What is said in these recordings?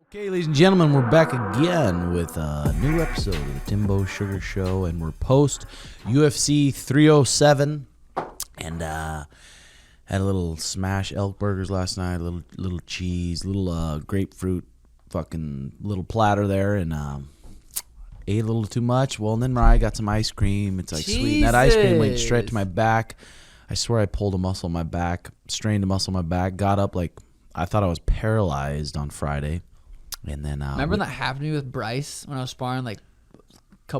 Okay, ladies and gentlemen, we're back again with a new episode of the Timbosugar Show, and we're post UFC 307, and had a little smash elk burgers last night, a little cheese, little grapefruit, fucking little platter there, and ate a little too much. Well, and then Mariah got some ice cream. It's like sweet. And that ice cream went straight to my back. I swear I pulled a muscle in my back, strained a muscle in my back, got up like I thought I was paralyzed on Friday. And then remember when that happened to me with Bryce when I was sparring like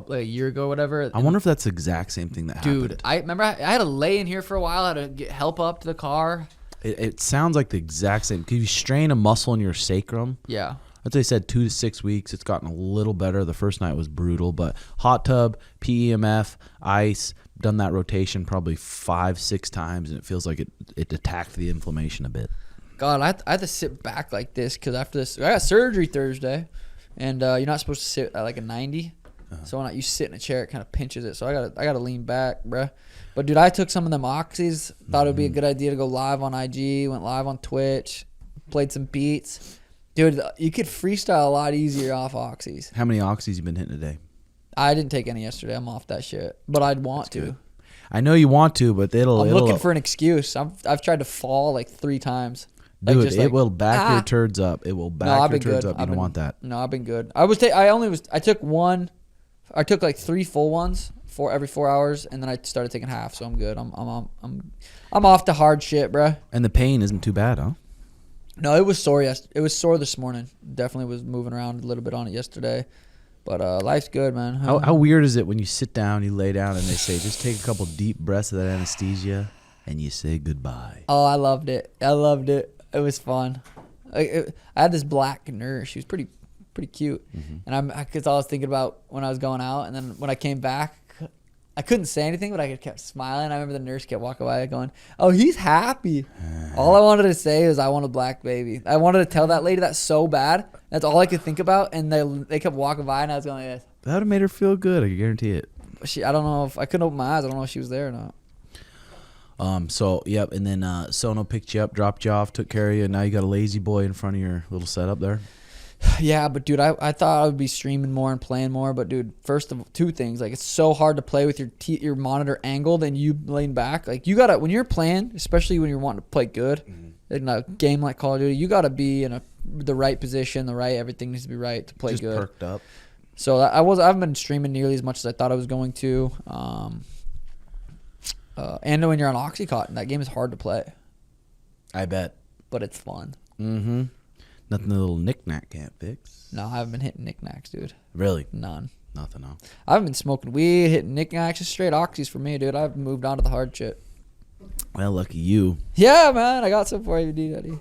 a year ago or whatever? I wonder if that's the exact same thing that happened. Dude, I remember I had to lay in here for a while. I had to get help up to the car. It sounds like the exact same. Because you strain a muscle in your sacrum. Yeah. As they said, 2 to 6 weeks. It's gotten a little better. The first night was brutal. But hot tub, PEMF, ice, done that rotation probably 5-6 times. And it feels like it attacked the inflammation a bit. God, I had to sit back like this because after this, I got surgery Thursday, and you're not supposed to sit at like a 90. So when you sit in a chair, it kind of pinches it. So I gotta lean back, bruh. But dude, I took some of them oxys. Thought it would be a good idea to go live on IG. Went live on Twitch. Played some beats. Dude, you could freestyle a lot easier off oxys. How many oxys you been hitting today? I didn't take any yesterday. I'm off that shit. But I'd want to. Good. I know you want to, but I'm looking for an excuse. I've tried to fall like 3 times. Dude, it will back your turds up. It will back your turds up. You don't want that. No, I've been good. I took like 3 full ones for every 4 hours, and then I started taking half. So I'm good. I'm off to hard shit, bro. And the pain isn't too bad, huh? No, it was sore. It was sore this morning. Definitely was moving around a little bit on it yesterday. But life's good, man. How weird is it when you sit down, you lay down, and they say just take a couple deep breaths of that anesthesia, and you say goodbye? Oh, I loved it. It was fun. I had this black nurse. She was pretty cute. Mm-hmm. And because I was thinking about when I was going out, and then when I came back, I couldn't say anything, but I kept smiling. I remember the nurse kept walking by going, "Oh, he's happy." All I wanted to say was, "I want a black baby." I wanted to tell that lady that so bad. That's all I could think about. And they kept walking by, and I was going like this. That would have made her feel good. I can guarantee it. I don't know if I couldn't open my eyes. I don't know if she was there or not. So yep, and then Sono picked you up, dropped you off, took care of you, and now you got a lazy boy in front of your little setup there. Yeah, but dude, I thought I would be streaming more and playing more, but dude, first of 2 things, like it's so hard to play with your monitor angled and you laying back. Like you gotta, when you're playing, especially when you're wanting to play good in a game like Call of Duty, you gotta be in the right position, everything needs to be right to play just good. Perked up. So I haven't been streaming nearly as much as I thought I was going to. And when you're on Oxycontin, that game is hard to play. I bet. But it's fun. Mm-hmm. Nothing a little knick-knack can't fix. No, I haven't been hitting knickknacks, dude. Really? None. Nothing, no. I haven't been smoking weed, hitting knickknacks, just straight oxys for me, dude. I've moved on to the hard shit. Well, lucky you. Yeah, man. I got some for you, Diddy.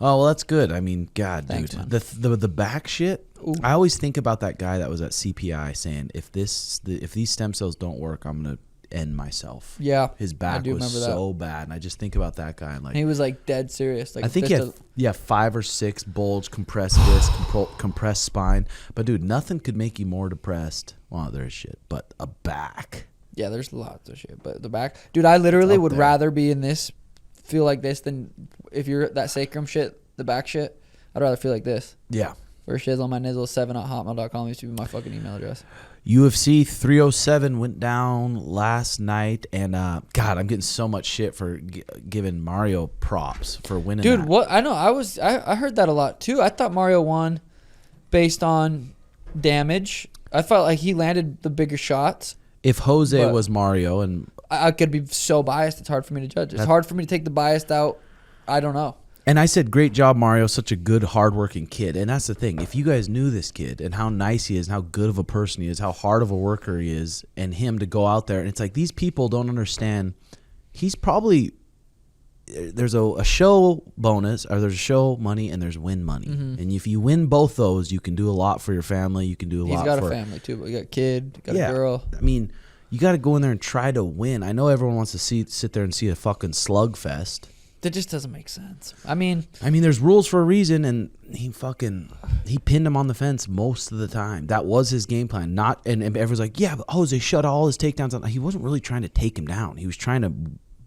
Oh, well, that's good. I mean, God, thanks, dude. Man. The back shit, ooh. I always think about that guy that was at CPI saying, if these stem cells don't work, I'm going to end myself. Yeah, his back was so bad, and I just think about that guy and like he was like dead serious. Like I think he had 5 or 6 bulge, compressed disc, compressed spine. But dude, nothing could make you more depressed. Well, there's shit, but a back. Yeah, there's lots of shit, but the back, dude. I literally would rather be in this, feel like this, than if you're that sacrum shit, the back shit. I'd rather feel like this. Yeah. First shiz on my nizzle 7@hotmail.com used to be my fucking email address. UFC 307 went down last night, and God, I'm getting so much shit for giving Mario props for winning. Dude, that. what I know, I heard that a lot too. I thought Mario won based on damage. I felt like he landed the bigger shots. If Jose was Mario, and I could be so biased, it's hard for me to judge. It's hard for me to take the biased out. I don't know. And I said, great job, Mario. Such a good, hardworking kid. And that's the thing. If you guys knew this kid and how nice he is and how good of a person he is, how hard of a worker he is, and him to go out there, and it's like these people don't understand. He's probably there's a show bonus, or there's a show money, and there's win money. Mm-hmm. And if you win both those, you can do a lot for your family. You can do a lot. He's got a family too, but you got a kid, you got a girl. I mean, you got to go in there and try to win. I know everyone wants to sit there and see a fucking slugfest. That just doesn't make sense. I mean, there's rules for a reason, and he pinned him on the fence most of the time. That was his game plan. And everyone's like, yeah, but Jose shut all his takedowns. He wasn't really trying to take him down. He was trying to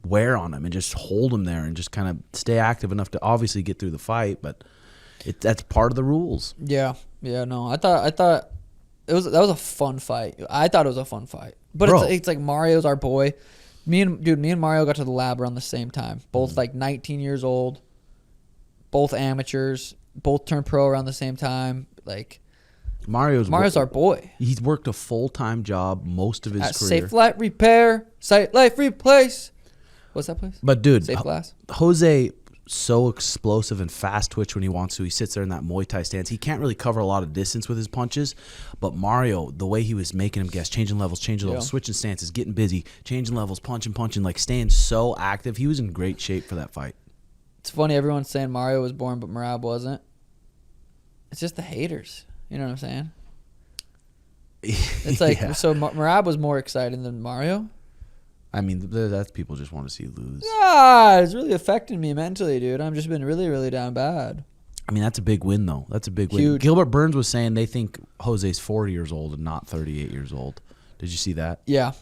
wear on him and just hold him there and just kind of stay active enough to obviously get through the fight. But That's part of the rules. Yeah, no. I thought that was a fun fight. I thought it was a fun fight, but Bro. it's like Mario's our boy. Me and Mario got to the lab around the same time. Both like 19 years old, both amateurs, both turned pro around the same time. Like Mario's our boy. He's worked a full-time job most of his At career. Safe Light Repair, Safe Life Replace. What's that place? But dude, Safe Glass. Jose, so explosive and fast twitch when he wants to. He sits there in that Muay Thai stance. He can't really cover a lot of distance with his punches. But Mario, the way he was making him guess, changing levels, switching stances, getting busy, changing levels, punching, like staying so active. He was in great shape for that fight. It's funny, everyone's saying Mario was born, but Merab wasn't. It's just the haters. You know what I'm saying? It's like, so Merab was more exciting than Mario? I mean, that's people just want to see you lose. Ah, it's really affecting me mentally, dude. I've just been really, really down bad. I mean, that's a big win, though. That's a big win. Huge. Gilbert Burns was saying they think Jose's 40 years old and not 38 years old. Did you see that? Yeah.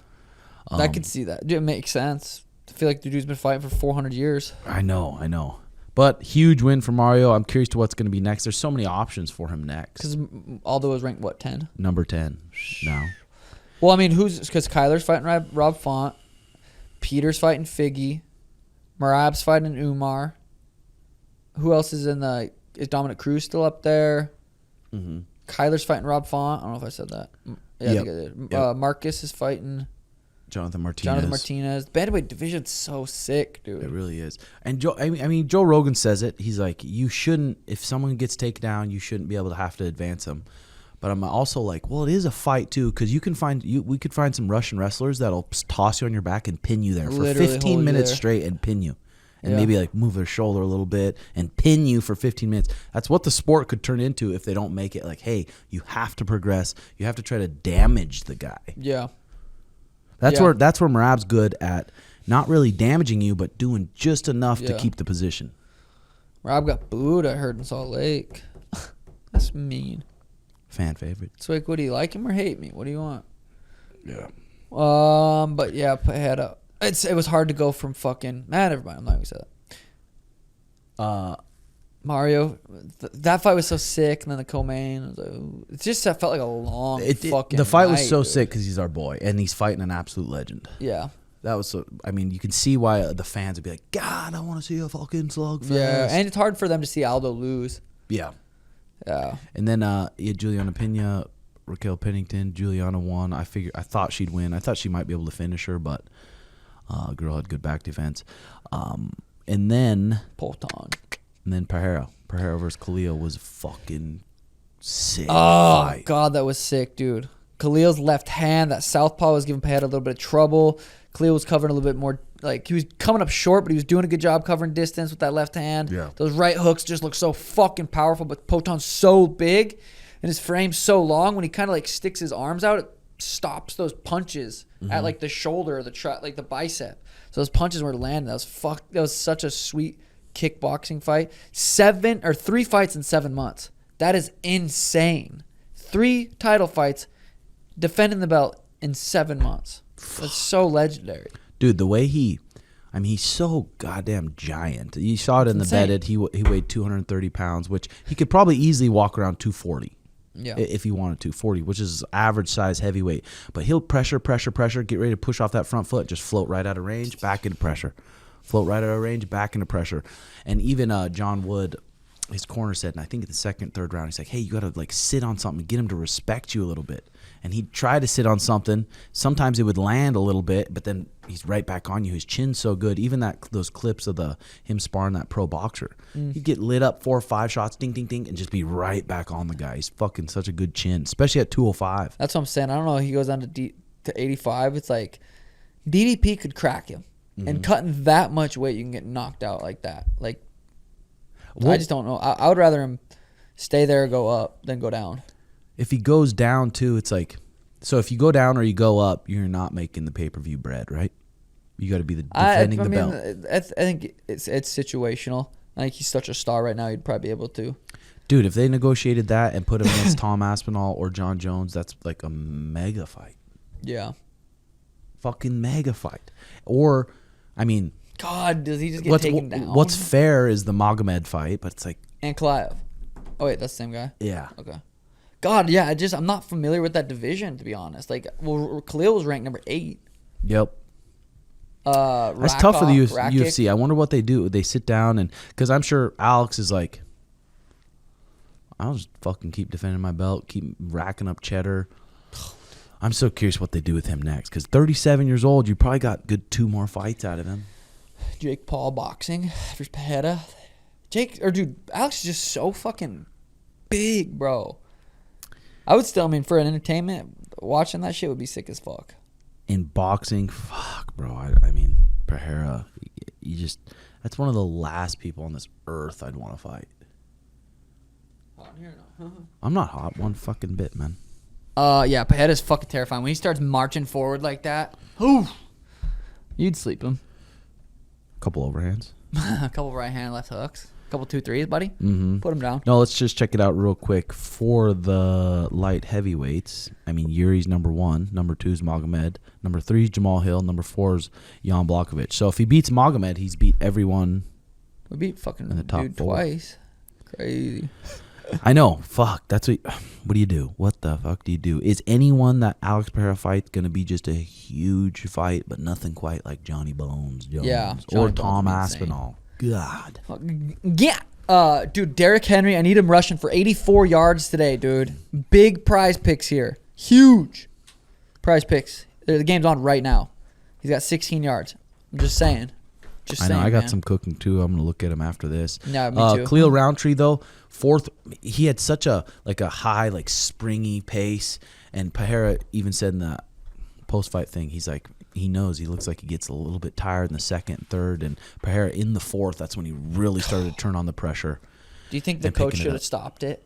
I could see that. Dude, it makes sense. I feel like the dude's been fighting for 400 years. I know. But huge win for Mario. I'm curious to what's going to be next. There's so many options for him next. Because Aldo was ranked, what, 10? Number 10 now. Well, I mean, because Kyler's fighting Rob Font. Peter's fighting Figgy. Merab's fighting Umar. Who else is in the... Is Dominic Cruz still up there? Mm-hmm. Kyler's fighting Rob Font. I don't know if I said that. Yeah, I think I did. Yep. Marcus is fighting... Jonathan Martinez. The bantamweight division's so sick, dude. It really is. And Joe Rogan says it. He's like, you shouldn't... If someone gets taken down, you shouldn't be able to have to advance them. But I'm also like, well, it is a fight too, because we could find some Russian wrestlers that'll toss you on your back and pin you there for Literally 15 minutes straight and pin you, and maybe like move their shoulder a little bit and pin you for 15 minutes. That's what the sport could turn into if they don't make it like, hey, you have to progress. You have to try to damage the guy. Yeah. That's where Merab's good at, not really damaging you, but doing just enough to keep the position. Rob got booed, I heard, in Salt Lake. That's mean. Fan favorite. It's like, what do you like him or hate me? What do you want? Yeah. But yeah, it was hard to go from fucking... never mind, I'm not going to say that. Mario, that fight was so sick, and then the co-main, it just felt like a long fucking The fight was night, so dude. sick because he's our boy, and he's fighting an absolute legend. Yeah. That was so... I mean, you can see why the fans would be like, God, I want to see a fucking slugfest. Yeah, and it's hard for them to see Aldo lose. Yeah. Yeah. And then you had Juliana Pena, Raquel Pennington. Juliana won. I thought she'd win. I thought she might be able to finish her, but girl had good back defense. And then Polton. And then Pereira versus Khalil was fucking sick. Oh, fight. God, that was sick, dude. Khalil's left hand, that southpaw was giving Pereira a little bit of trouble. Khalil was covering a little bit more, like he was coming up short, but he was doing a good job covering distance with that left hand. Yeah. Those right hooks just look so fucking powerful, but Poton's so big and his frame's so long. When he kind of like sticks his arms out, it stops those punches at like the shoulder or like the bicep. So those punches were landing. That was such a sweet kickboxing fight. 3 fights in 7 months. That is insane. 3 title fights, defending the belt in 7 months. That's so legendary. Dude, the way he's so goddamn giant. You saw it in the bedded. He weighed 230 pounds, which he could probably easily walk around 240. Yeah. If he wanted to, 40, which is average size heavyweight. But he'll pressure, get ready to push off that front foot, just float right out of range, back into pressure. Float right out of range, back into pressure. And even John Wood, his corner said, and I think in the second, third round, he's like, hey, you got to like sit on something, get him to respect you a little bit. And he'd try to sit on something. Sometimes it would land a little bit, but then he's right back on you. His chin's so good. Even those clips of him sparring that pro boxer, he'd get lit up 4 or 5 shots, ding, ding, ding, and just be right back on the guy. He's fucking such a good chin, especially at 205. That's what I'm saying. I don't know. He goes down to 85. It's like DDP could crack him. And cutting that much weight, you can get knocked out like that. Like, I just don't know. I would rather him stay there or go up than go down. If he goes down too, it's like, so if you go down or you go up, you're not making the pay-per-view bread, right? You got to be defending the belt. I think it's situational. Like, he's such a star right now, he'd probably be able to. Dude, if they negotiated that and put him against Tom Aspinall or John Jones, that's like a mega fight. Yeah. Fucking mega fight. Or, I mean, God, does he just get taken down? What's fair is the Magomed fight, but it's like, And Kalaev. Oh wait, that's the same guy. Yeah. Okay. God, yeah. I'm not familiar with that division, to be honest. Like, well, Khalil was ranked number 8. Yep. That's tough for the UFC. I wonder what they do. They sit down and because I'm sure Alex is like, I'll just fucking keep defending my belt, keep racking up cheddar. I'm so curious what they do with him next because 37 years old, you probably got good 2 more fights out of him. Jake Paul boxing versus Pereira. Alex is just so fucking big, bro. I would still, for an entertainment, watching that shit would be sick as fuck. In boxing, fuck, bro. I mean, Pereira, that's one of the last people on this earth I'd want to fight. Hot in here, no? I'm not hot one fucking bit, man. Yeah, Pereira's fucking terrifying. When he starts marching forward like that, you'd sleep him. Couple overhands. A couple right hand, left hooks. A couple 2-3s, buddy. Mm-hmm. Put him down. No, let's just check it out real quick. For the light heavyweights, Yuri's number 1. Number 2 is Magomed. Number 3 is Jamal Hill. Number 4 is Jan Blachowicz. So if he beats Magomed, he's beat everyone. We beat fucking in the top dude 4. Twice. Crazy. I know. Fuck. That's what do you do? What the fuck do you do? Is anyone that Alex Pereira fights going to be just a huge fight, but nothing quite like Johnny Bones Jones or Tom Aspinall? God. Yeah. Dude, Derrick Henry, I need him rushing for 84 yards today, dude. Big prize picks here. Huge prize picks. The game's on right now. He's got 16 yards. I'm just saying. I know. I got some cooking, too. I'm going to look at him after this. Yeah, me too. Khalil Roundtree, though, 4th. He had such a high, springy pace. And Pereira even said in the post-fight thing, he's like, he knows he looks like he gets a little bit tired in the 2nd, 3rd. And Pereira in the 4th, that's when he really started to turn on the pressure. Do you think the coach should have stopped it?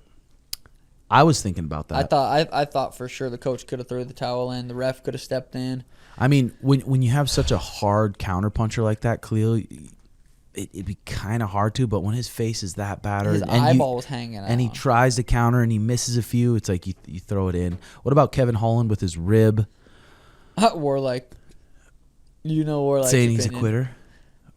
I was thinking about that. I thought for sure the coach could have thrown the towel in. The ref could have stepped in. When you have such a hard counterpuncher like that, Khalil, it'd be kind of hard to. But when his face is that battered, his eyeball was hanging out, and he tries to counter and he misses a few, it's like you throw it in. What about Kevin Holland with his rib? Warlike, Warlike's saying he's opinion. a quitter,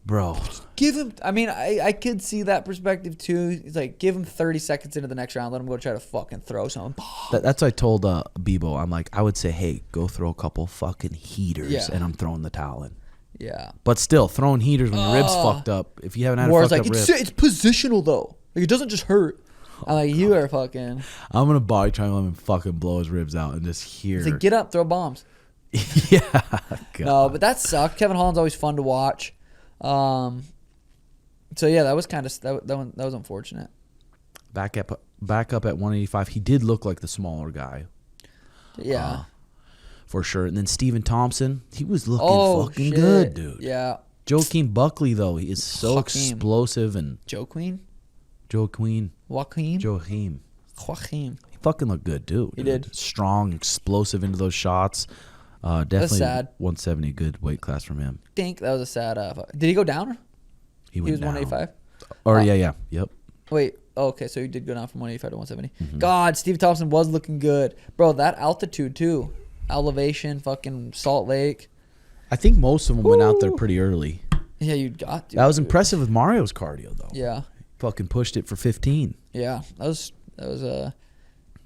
bro. Give him. I could see that perspective too. It's like give him 30 seconds into the next round, let him go try to fucking throw something. That's what I told Bebo. I'm like, I would say, hey, go throw a couple fucking heaters, and I'm throwing the towel in. Yeah. But still, throwing heaters when your rib's fucked up. If you haven't had a fucked up rib, it's positional though. Like it doesn't just hurt. I'm like, you are fucking. I'm gonna body triangle him and fucking blow his ribs out and just hear. It's like, get up, throw bombs. Yeah. God. No, but that sucked. Kevin Holland's always fun to watch. So yeah, that was kind of that was unfortunate. Back up at 185. He did look like the smaller guy. Yeah. For sure. And then Stephen Thompson, he was looking fucking good, dude. Yeah. Joaquin Buckley, though, he is so explosive and Joaquin. Joaquin. Joaquin. He fucking looked good, dude. He did. Strong, explosive into those shots. Definitely sad. 170, good weight class from him. Think that was a sad. Did he go down? He was down. 185. Or yeah, yep. Wait. Oh, okay, so he did go down from 185 to 170. Mm-hmm. God, Steve Thompson was looking good, bro. That altitude too, elevation, fucking Salt Lake. I think most of them went out there pretty early. Yeah, you got to. That was impressive with Mario's cardio, though. Yeah. Fucking pushed it for 15. Yeah, that was a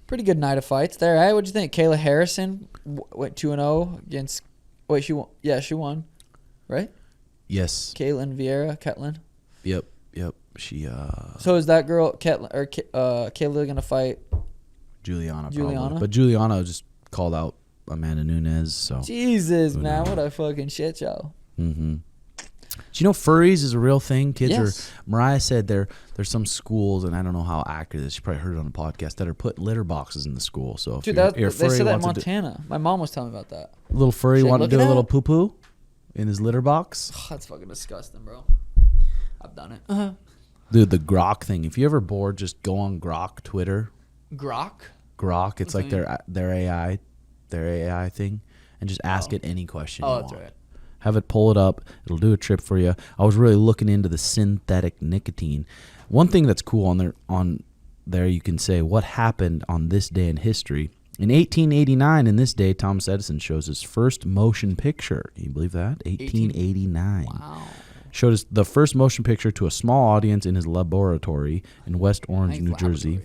pretty good night of fights there. Hey, what'd you think? Kayla Harrison went 2-0 against. Wait, she won. Yeah, she won, right? Yes. Caitlin Vieira. Yep. She. So is that girl Kayla gonna fight Juliana? Probably. But Juliana just called out Amanda Nunes. So. Jesus, man, what a fucking shit show. Mm-hmm. Do you know furries is a real thing? Kids yes. Mariah said there's some schools, and I don't know how accurate it is. She probably heard it on the podcast, that are putting litter boxes in the school. So if they said that in Montana. My mom was telling me about that. Little furry want to do a little poo poo in his litter box. Oh, that's fucking disgusting, bro. I've done it. Dude, the Grok thing. If you're ever bored, just go on Grok Twitter. Grok. It's like their AI thing, and just ask it any question. Oh, that's right. Have it pull it up. It'll do a trip for you. I was really looking into the synthetic nicotine. One thing that's cool on there, you can say what happened on this day in history. In 1889, in this day, Thomas Edison shows his first motion picture. Can you believe that? 1889. Wow. Showed us the first motion picture to a small audience in his laboratory in West Orange, New Jersey.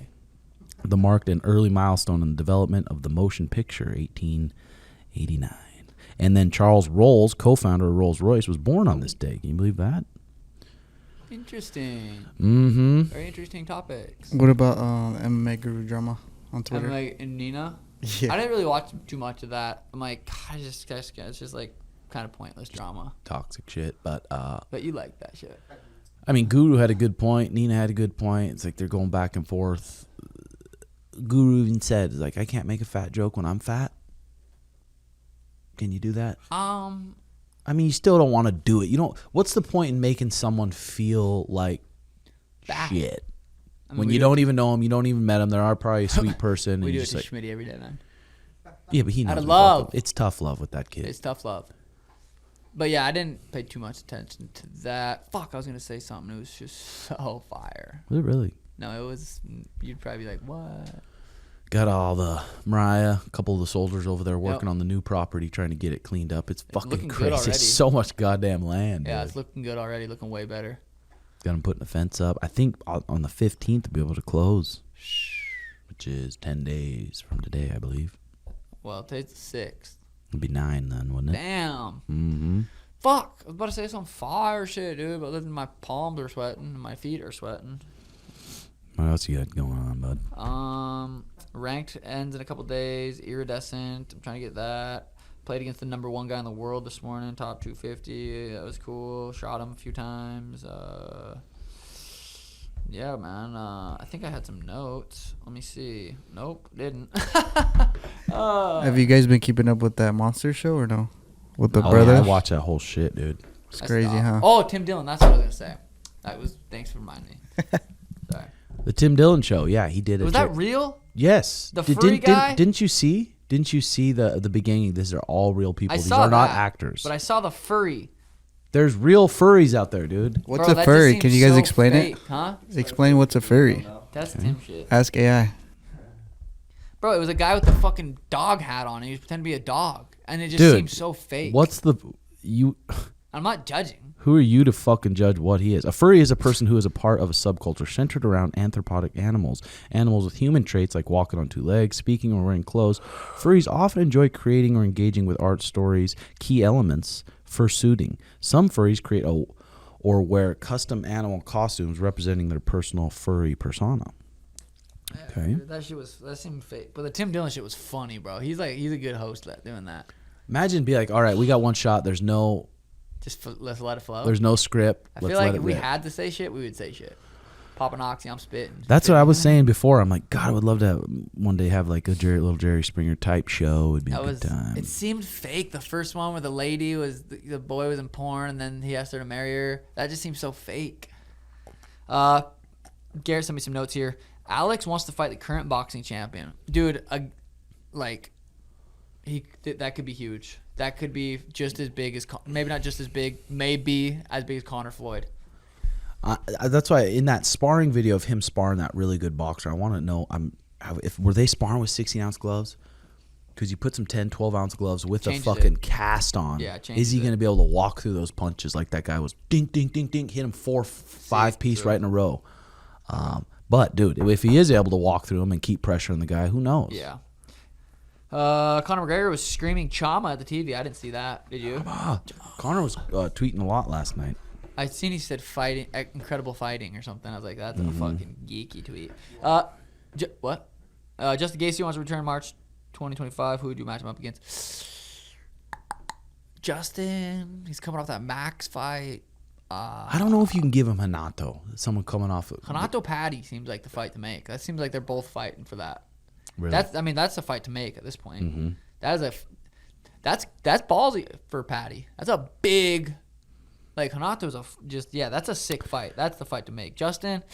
The marked an early milestone in the development of the motion picture, 1889. And then Charles Rolls, co-founder of Rolls-Royce, was born on this day. Can you believe that? Interesting. Mm-hmm. Very interesting topics. What about MMA Guru drama on Twitter? MMA and Nina. Yeah. I didn't really watch too much of that. I'm like, God, it's just like kind of pointless drama. Toxic shit, but you like that shit. I mean, Guru had a good point. Nina had a good point. It's like they're going back and forth. Guru even said, like, I can't make a fat joke when I'm fat. Can you do that? I mean, you still don't want to do it. You don't. What's the point in making someone feel like Bad. shit I mean, when you don't even know them? You don't even met them. They're probably a sweet person. We and do you it just to like, Schmitty every day, man. yeah, but he knows. Out of we fuck love. him. It's tough love with that kid. It's tough love. But yeah, I didn't pay too much attention to that. Fuck, I was gonna say something. It was just so fire. Was it really? No, it was. You'd probably be like, what? Got all the Mariah, a couple of the soldiers over there working on the new property, trying to get it cleaned up. It's fucking looking good crazy. already. It's so much goddamn land. Yeah, dude. it's looking good already. Looking way better. Got them putting a fence up. I think on the 15th to be able to close, which is 10 days from today, I believe. Well, today's the 6th. It'd be 9 then, wouldn't it? Damn. Mm-hmm. Fuck. I was about to say some fire shit, dude. But my palms are sweating and my feet are sweating. What else you got going on, bud? Ranked ends in a couple days. Iridescent. I'm trying to get that. Played against the #1 guy in the world this morning, top 250. That was cool. Shot him a few times. Yeah, man. I think I had some notes. Let me see. Nope, didn't. Have you guys been keeping up with that Monster show or no? With the Oh, brother? yeah, I watch that whole shit, dude. It's crazy, huh? Oh, Tim Dillon. That's what I was gonna say. Thanks for reminding me. Sorry. The Tim Dillon show. Yeah, he did it. Was that real? Yes. The furry guy? Didn't you see? Didn't you see the beginning? These are all real people. I These saw are not that, actors. But I saw the furry. There's real furries out there, dude. What's Bro, a that furry? just Can you seems guys so explain fake, it? Huh? Explain what's a furry. That's Tim shit. Ask AI. Bro, it was a guy with the fucking dog hat on. And he was pretending to be a dog, and it just Dude, seems so fake. What's the you? I'm not judging. Who are you to fucking judge what he is? A furry is a person who is a part of a subculture centered around anthropodic animals. Animals with human traits like walking on two legs, speaking, or wearing clothes. Furries often enjoy creating or engaging with art, stories, key elements, fursuiting. Some furries create or wear custom animal costumes representing their personal furry persona. Okay. That seemed fake. But the Tim Dillon shit was funny, bro. He's a good host at doing that. Imagine be like, all right, we got one shot. There's no Let's let it flow. There's no script. I feel like if we had to say shit, we would say shit. Pop an oxy, I'm spitting. That's what I was saying before. I'm like, God, I would love to one day have like a little Jerry Springer type show. It'd be a good time. It seemed fake. The first one where the lady was the boy was in porn, and then he asked her to marry her. That just seems so fake. Garrett sent me some notes here. Alex wants to fight the current boxing champion, dude. That could be huge. That could be just as big as maybe not just as big, maybe as big as Conor Floyd. That's why in that sparring video of him sparring that really good boxer, I want to know were they sparring with 16-ounce gloves? Because you put some 10, 12-ounce gloves with a fucking cast on. Yeah, is he going to be able to walk through those punches like that guy was? Ding, ding, ding, ding, hit him 4-5 piece right in a row. But dude, if he is able to walk through them and keep pressuring the guy, who knows? Yeah. Conor McGregor was screaming Chama at the TV. I didn't see that. Did you? Conor was tweeting a lot last night. I seen he said fighting, incredible fighting or something. I was like, that's a fucking geeky tweet. What? Justin Gaethje wants to return March 2025. Who would you match him up against? Justin. He's coming off that Max fight. I don't know if you can give him Hanato. Someone coming off. Hanato Patty seems like the fight to make. That seems like they're both fighting for that. Really? That's a fight to make at this point. Mm-hmm. That's ballsy for Patty. That's a big, like Hanato's that's a sick fight. That's the fight to make. Justin,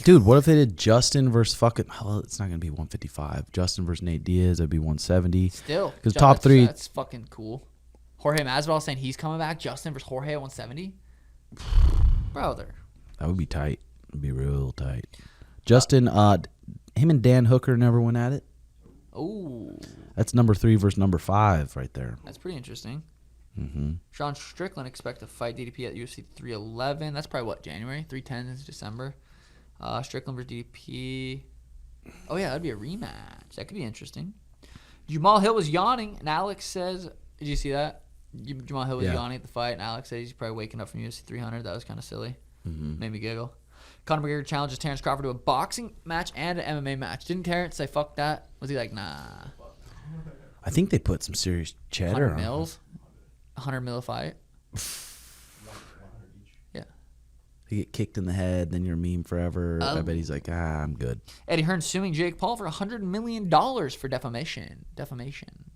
dude, what if they did Justin versus fucking? Well, it's not gonna be 155. Justin versus Nate Diaz, that'd be 170. Still, because top three. That's fucking cool. Jorge Masvidal saying he's coming back. Justin versus Jorge at 170. Brother, that would be tight. It'd be real tight. Justin, him and Dan Hooker never went at it. Oh, that's number 3 versus number 5 right there. That's pretty interesting. Mm-hmm. Sean Strickland expect to fight DDP at UFC 311. That's probably what, January? 310 is December. Strickland versus DDP. Oh, yeah, that'd be a rematch. That could be interesting. Jamal Hill was yawning, and Alex says, did you see that? Jamal Hill was yawning at the fight, and Alex said he's probably waking up from UFC 300. That was kind of silly. Made me giggle. Conor McGregor challenges Terrence Crawford to a boxing match and an MMA match. Didn't Terrence say, fuck that? Was he like, nah? I think they put some serious cheddar 100 on mils? 100 mil a fight? Yeah. You get kicked in the head, then you're a meme forever. I bet he's like, I'm good. Eddie Hearn suing Jake Paul for $100 million for defamation.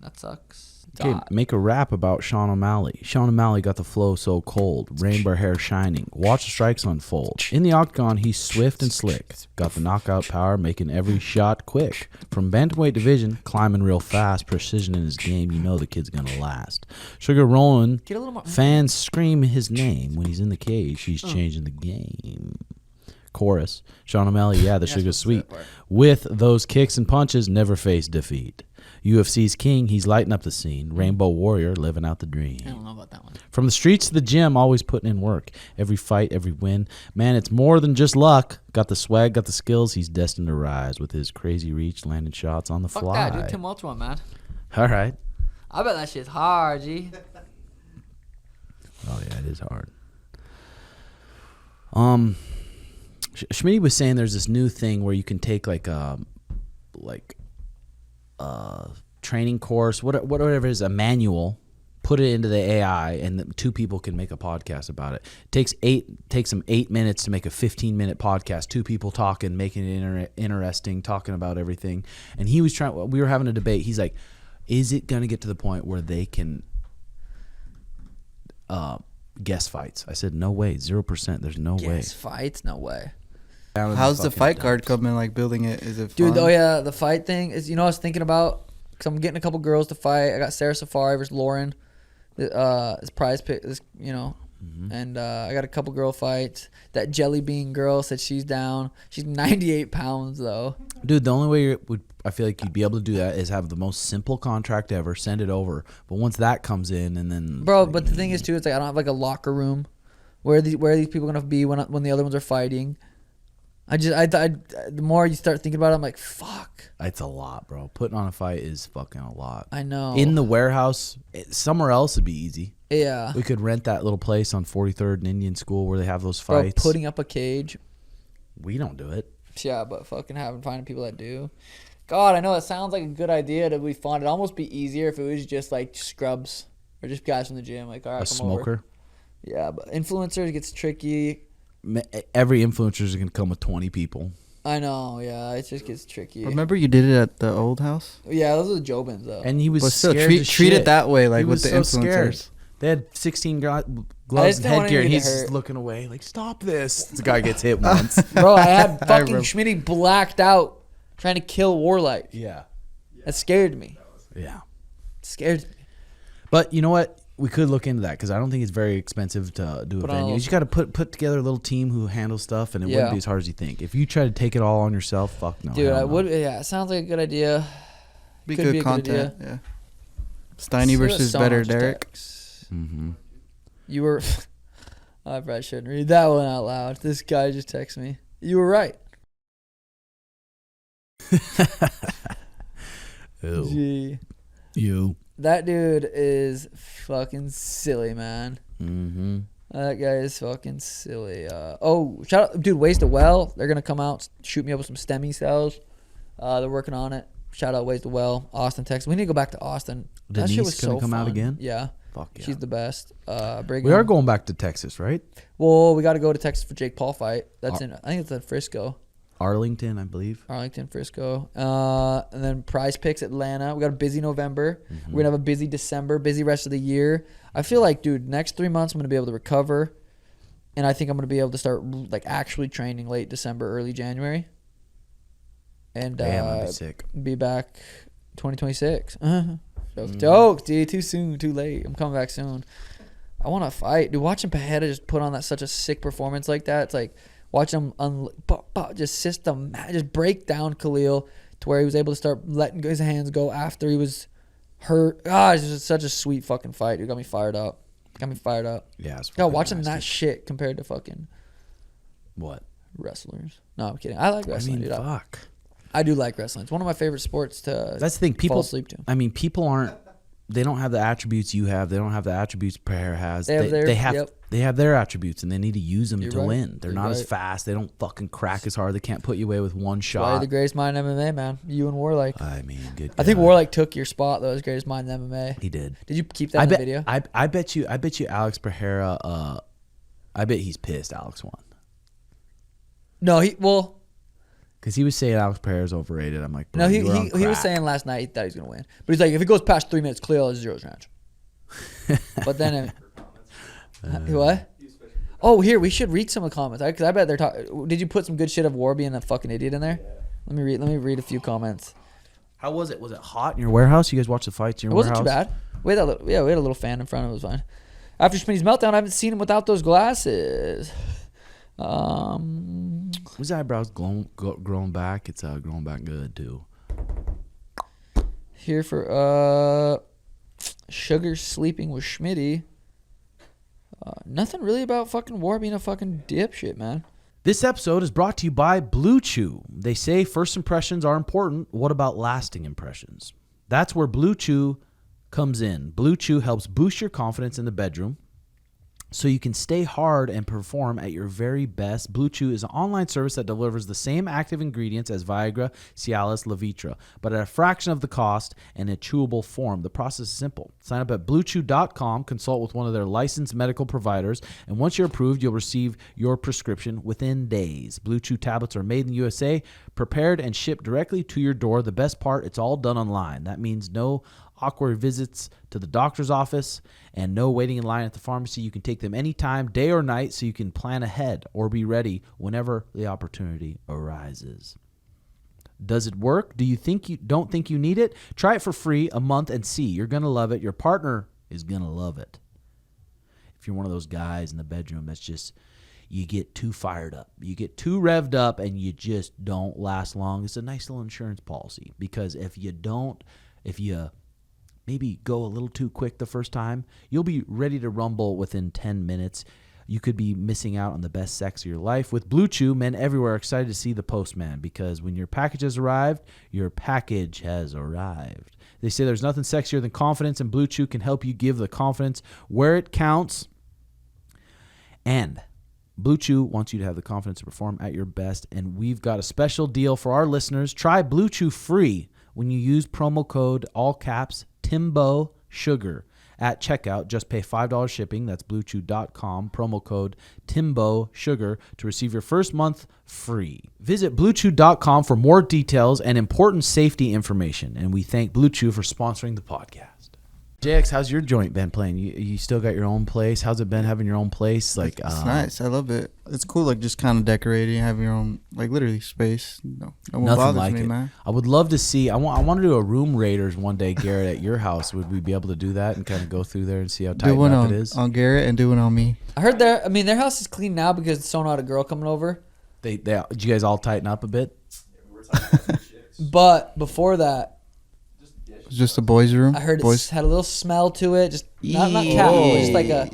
That sucks. Okay, make a rap about Sean O'Malley. Sean O'Malley got the flow so cold, rainbow hair shining. Watch the strikes unfold. In the octagon, he's swift and slick. Got the knockout power, making every shot quick. From bantamweight division, climbing real fast, precision in his game. You know the kid's gonna last. Sugar rolling, Get a little more. fans scream his name when he's in the cage. He's changing the game. Chorus: Sean O'Malley, yeah, the sugar's sweet. With those kicks and punches, never face defeat. UFC's king, he's lighting up the scene. Rainbow Warrior, living out the dream. I don't know about that one. From the streets to the gym, always putting in work. Every fight, every win. Man, it's more than just luck. Got the swag, got the skills. He's destined to rise with his crazy reach, landing shots on the Fuck fly. that, dude. Tim Welch one, man. All right. I bet that shit's hard, G. Oh yeah, it is hard. Schmitty was saying there's this new thing where you can take like training course, whatever it is, a manual, put it into the AI, and two people can make a podcast about it. It takes them 8 minutes to make a 15-minute podcast. Two people talking, making it interesting, talking about everything. And he was we were having a debate. He's like, is it going to get to the point where they can guess fights? I said, no way, 0%. There's no way. Guess fights? No way. How's the fight card coming? Like building it? Is it fun? Dude, oh yeah, the fight thing is. You know, I was thinking about because I'm getting a couple girls to fight. I got Sarah Safari versus Lauren. This prize pick, and I got a couple girl fights. That Jelly Bean girl said she's down. She's 98 pounds though. Dude, the only way I feel like you'd be able to do that is have the most simple contract ever, send it over. But once that comes in, and then Bro, but the thing is too, it's like I don't have like a locker room. Where are these people gonna be when the other ones are fighting? The more you start thinking about it, I'm like, fuck. It's a lot, bro. Putting on a fight is fucking a lot. I know. In the warehouse, somewhere else would be easy. Yeah. We could rent that little place on 43rd and Indian School where they have those fights. Bro, putting up a cage. We don't do it. Yeah, but fucking finding people that do. God, I know that sounds like a good idea to be fun. It'd almost be easier if it was just like scrubs or just guys from the gym. Like, all right, A come smoker. over. Yeah, but influencers gets tricky. Every influencer is going to come with 20 people. I know, yeah, it just gets tricky. Remember you did it at the old house? Yeah, those are the Jobins though. And he was But still, scared treat to shit. it that way, like He with was the so influencers. scared. They had 16 gloves just and didn't want headgear, and anybody he's to just hurt. looking away like, stop this. The guy gets hit once. Bro, I had fucking remember. Schmitty blacked out trying to kill Warlight. Yeah. That scared me. Yeah. It scared me. But you know what? We could look into that because I don't think it's very expensive to do a Put on a venue. You little- just got to put together a little team who handles stuff, and it wouldn't Yeah. be as hard as you think. If you try to take it all on yourself, fuck no. Dude, hell I no. would. Yeah, it sounds like a good idea. Be Could good be a good content. idea. Yeah. Steiny versus So Better much Derek. text. Mm-hmm. You were. I probably shouldn't read that one out loud. This guy just texted me. You were right. Ew. Gee. You. That dude is fucking silly, man. Mm-hmm. That guy is fucking silly. Shout out, dude, Ways to Well. They're going to come out, shoot me up with some STEMI cells. They're working on it. Shout out Ways to Well, Austin, Texas. We need to go back to Austin. That shit Denise was gonna so come out fun. again? Yeah. Fuck yeah. She's the best. We are going back to Texas, right? Well, we got to go to Texas for Jake Paul fight. That's I think it's in Frisco. Arlington, I believe. Arlington, Frisco. And then Prize Picks, Atlanta. We got a busy November. Mm-hmm. We're going to have a busy December, busy rest of the year. I feel like, dude, next 3 months I'm going to be able to recover. And I think I'm going to be able to start like actually training late December, early January. And Damn, I'd be sick. be back 2026. Joke, dude. Too soon, too late. I'm coming back soon. I want to fight. Dude, watching Pajeda just put on that such a sick performance like that, it's like watching him just break down Khalil to where he was able to start letting his hands go after he was hurt. It's just such a sweet fucking fight. It got me fired up. Yeah, it's Yeah, fucking watching nasty. that shit compared to fucking What? wrestlers. No, I'm kidding. I like I wrestling, mean, dude. fuck. I do like wrestling. It's one of my favorite sports to That's the thing. People fall asleep to. I mean, people aren't. They don't have the attributes you have. They don't have the attributes Pereira has. They have their- They have their attributes, and they need to use them You're to right. win. They're You're not as right. fast. They don't fucking crack as hard. They can't put you away with one Why shot. you're the greatest mind in MMA, man. You and Warlike. I mean, good. I think guy. Warlike took your spot though as greatest mind in MMA. He did. Did you keep that in the video? I bet you. Alex Pereira. I bet he's pissed. Alex won No, because he was saying Alex Pereira's overrated. I'm like, bro, no, you were on he was crack. saying last night he thought he was gonna win, but he's like, if it goes past 3 minutes, clear all his zeros match. But then, what? Oh, here we should read some of the comments because I bet they're talking. Did you put some good shit of War being a fucking idiot in there? Let me read a few comments. How was it? Was it hot in your warehouse? You guys watched the fights in It your wasn't warehouse? too bad. We had we had a little fan in front of it. It was fine. After Schmitty's meltdown, I haven't seen him without those glasses. His eyebrows growing back. It's growing back good too. Here for Sugar sleeping with Schmitty. Nothing really about fucking War being a fucking dipshit, man. This episode is brought to you by Blue Chew. They say first impressions are important. What about lasting impressions? That's where Blue Chew comes in. Blue Chew helps boost your confidence in the bedroom so you can stay hard and perform at your very best. Blue Chew is an online service that delivers the same active ingredients as Viagra, Cialis, Levitra, but at a fraction of the cost and in a chewable form. The process is simple. Sign up at bluechew.com, consult with one of their licensed medical providers, and once you're approved, you'll receive your prescription within days. Blue Chew tablets are made in the USA, prepared and shipped directly to your door. The best part, it's all done online. That means no awkward visits to the doctor's office and no waiting in line at the pharmacy. You can take them anytime, day or night, so you can plan ahead or be ready whenever the opportunity arises. Does it work? Do you don't think you need it? Try it for free a month and see. You're going to love it. Your partner is going to love it. If you're one of those guys in the bedroom that's just, you get too fired up, you get too revved up, and you just don't last long, it's a nice little insurance policy. Because if you maybe go a little too quick the first time, you'll be ready to rumble within 10 minutes. You could be missing out on the best sex of your life. With Blue Chew, men everywhere are excited to see the postman because when your package has arrived, your package has arrived. They say there's nothing sexier than confidence, and Blue Chew can help you give the confidence where it counts. And Blue Chew wants you to have the confidence to perform at your best, and we've got a special deal for our listeners. Try Blue Chew free when you use promo code, all caps, Timbosugar at checkout. Just pay $5 shipping. That's bluechew.com. Promo code Timbosugar to receive your first month free. Visit bluechew.com for more details and important safety information. And we thank Blue Chew for sponsoring the podcast. JX, how's your joint been playing? You still got your own place? How's it been having your own place? Like, It's nice. I love it. It's cool, like just kind of decorating, having your own, like literally space. No one nothing bothers like me, it. man. I would love to see. I want to do a room raiders one day, Garrett, at your house. Would we be able to do that and kind of go through there and see how Do tight one up on, it is? on Garrett and do one on me. I heard their house is clean now because Sona had a girl coming over. Did you guys all tighten up a bit? But before that, It's just a boys' room. I heard boys. it had a little smell to it. Just not cat, but just like a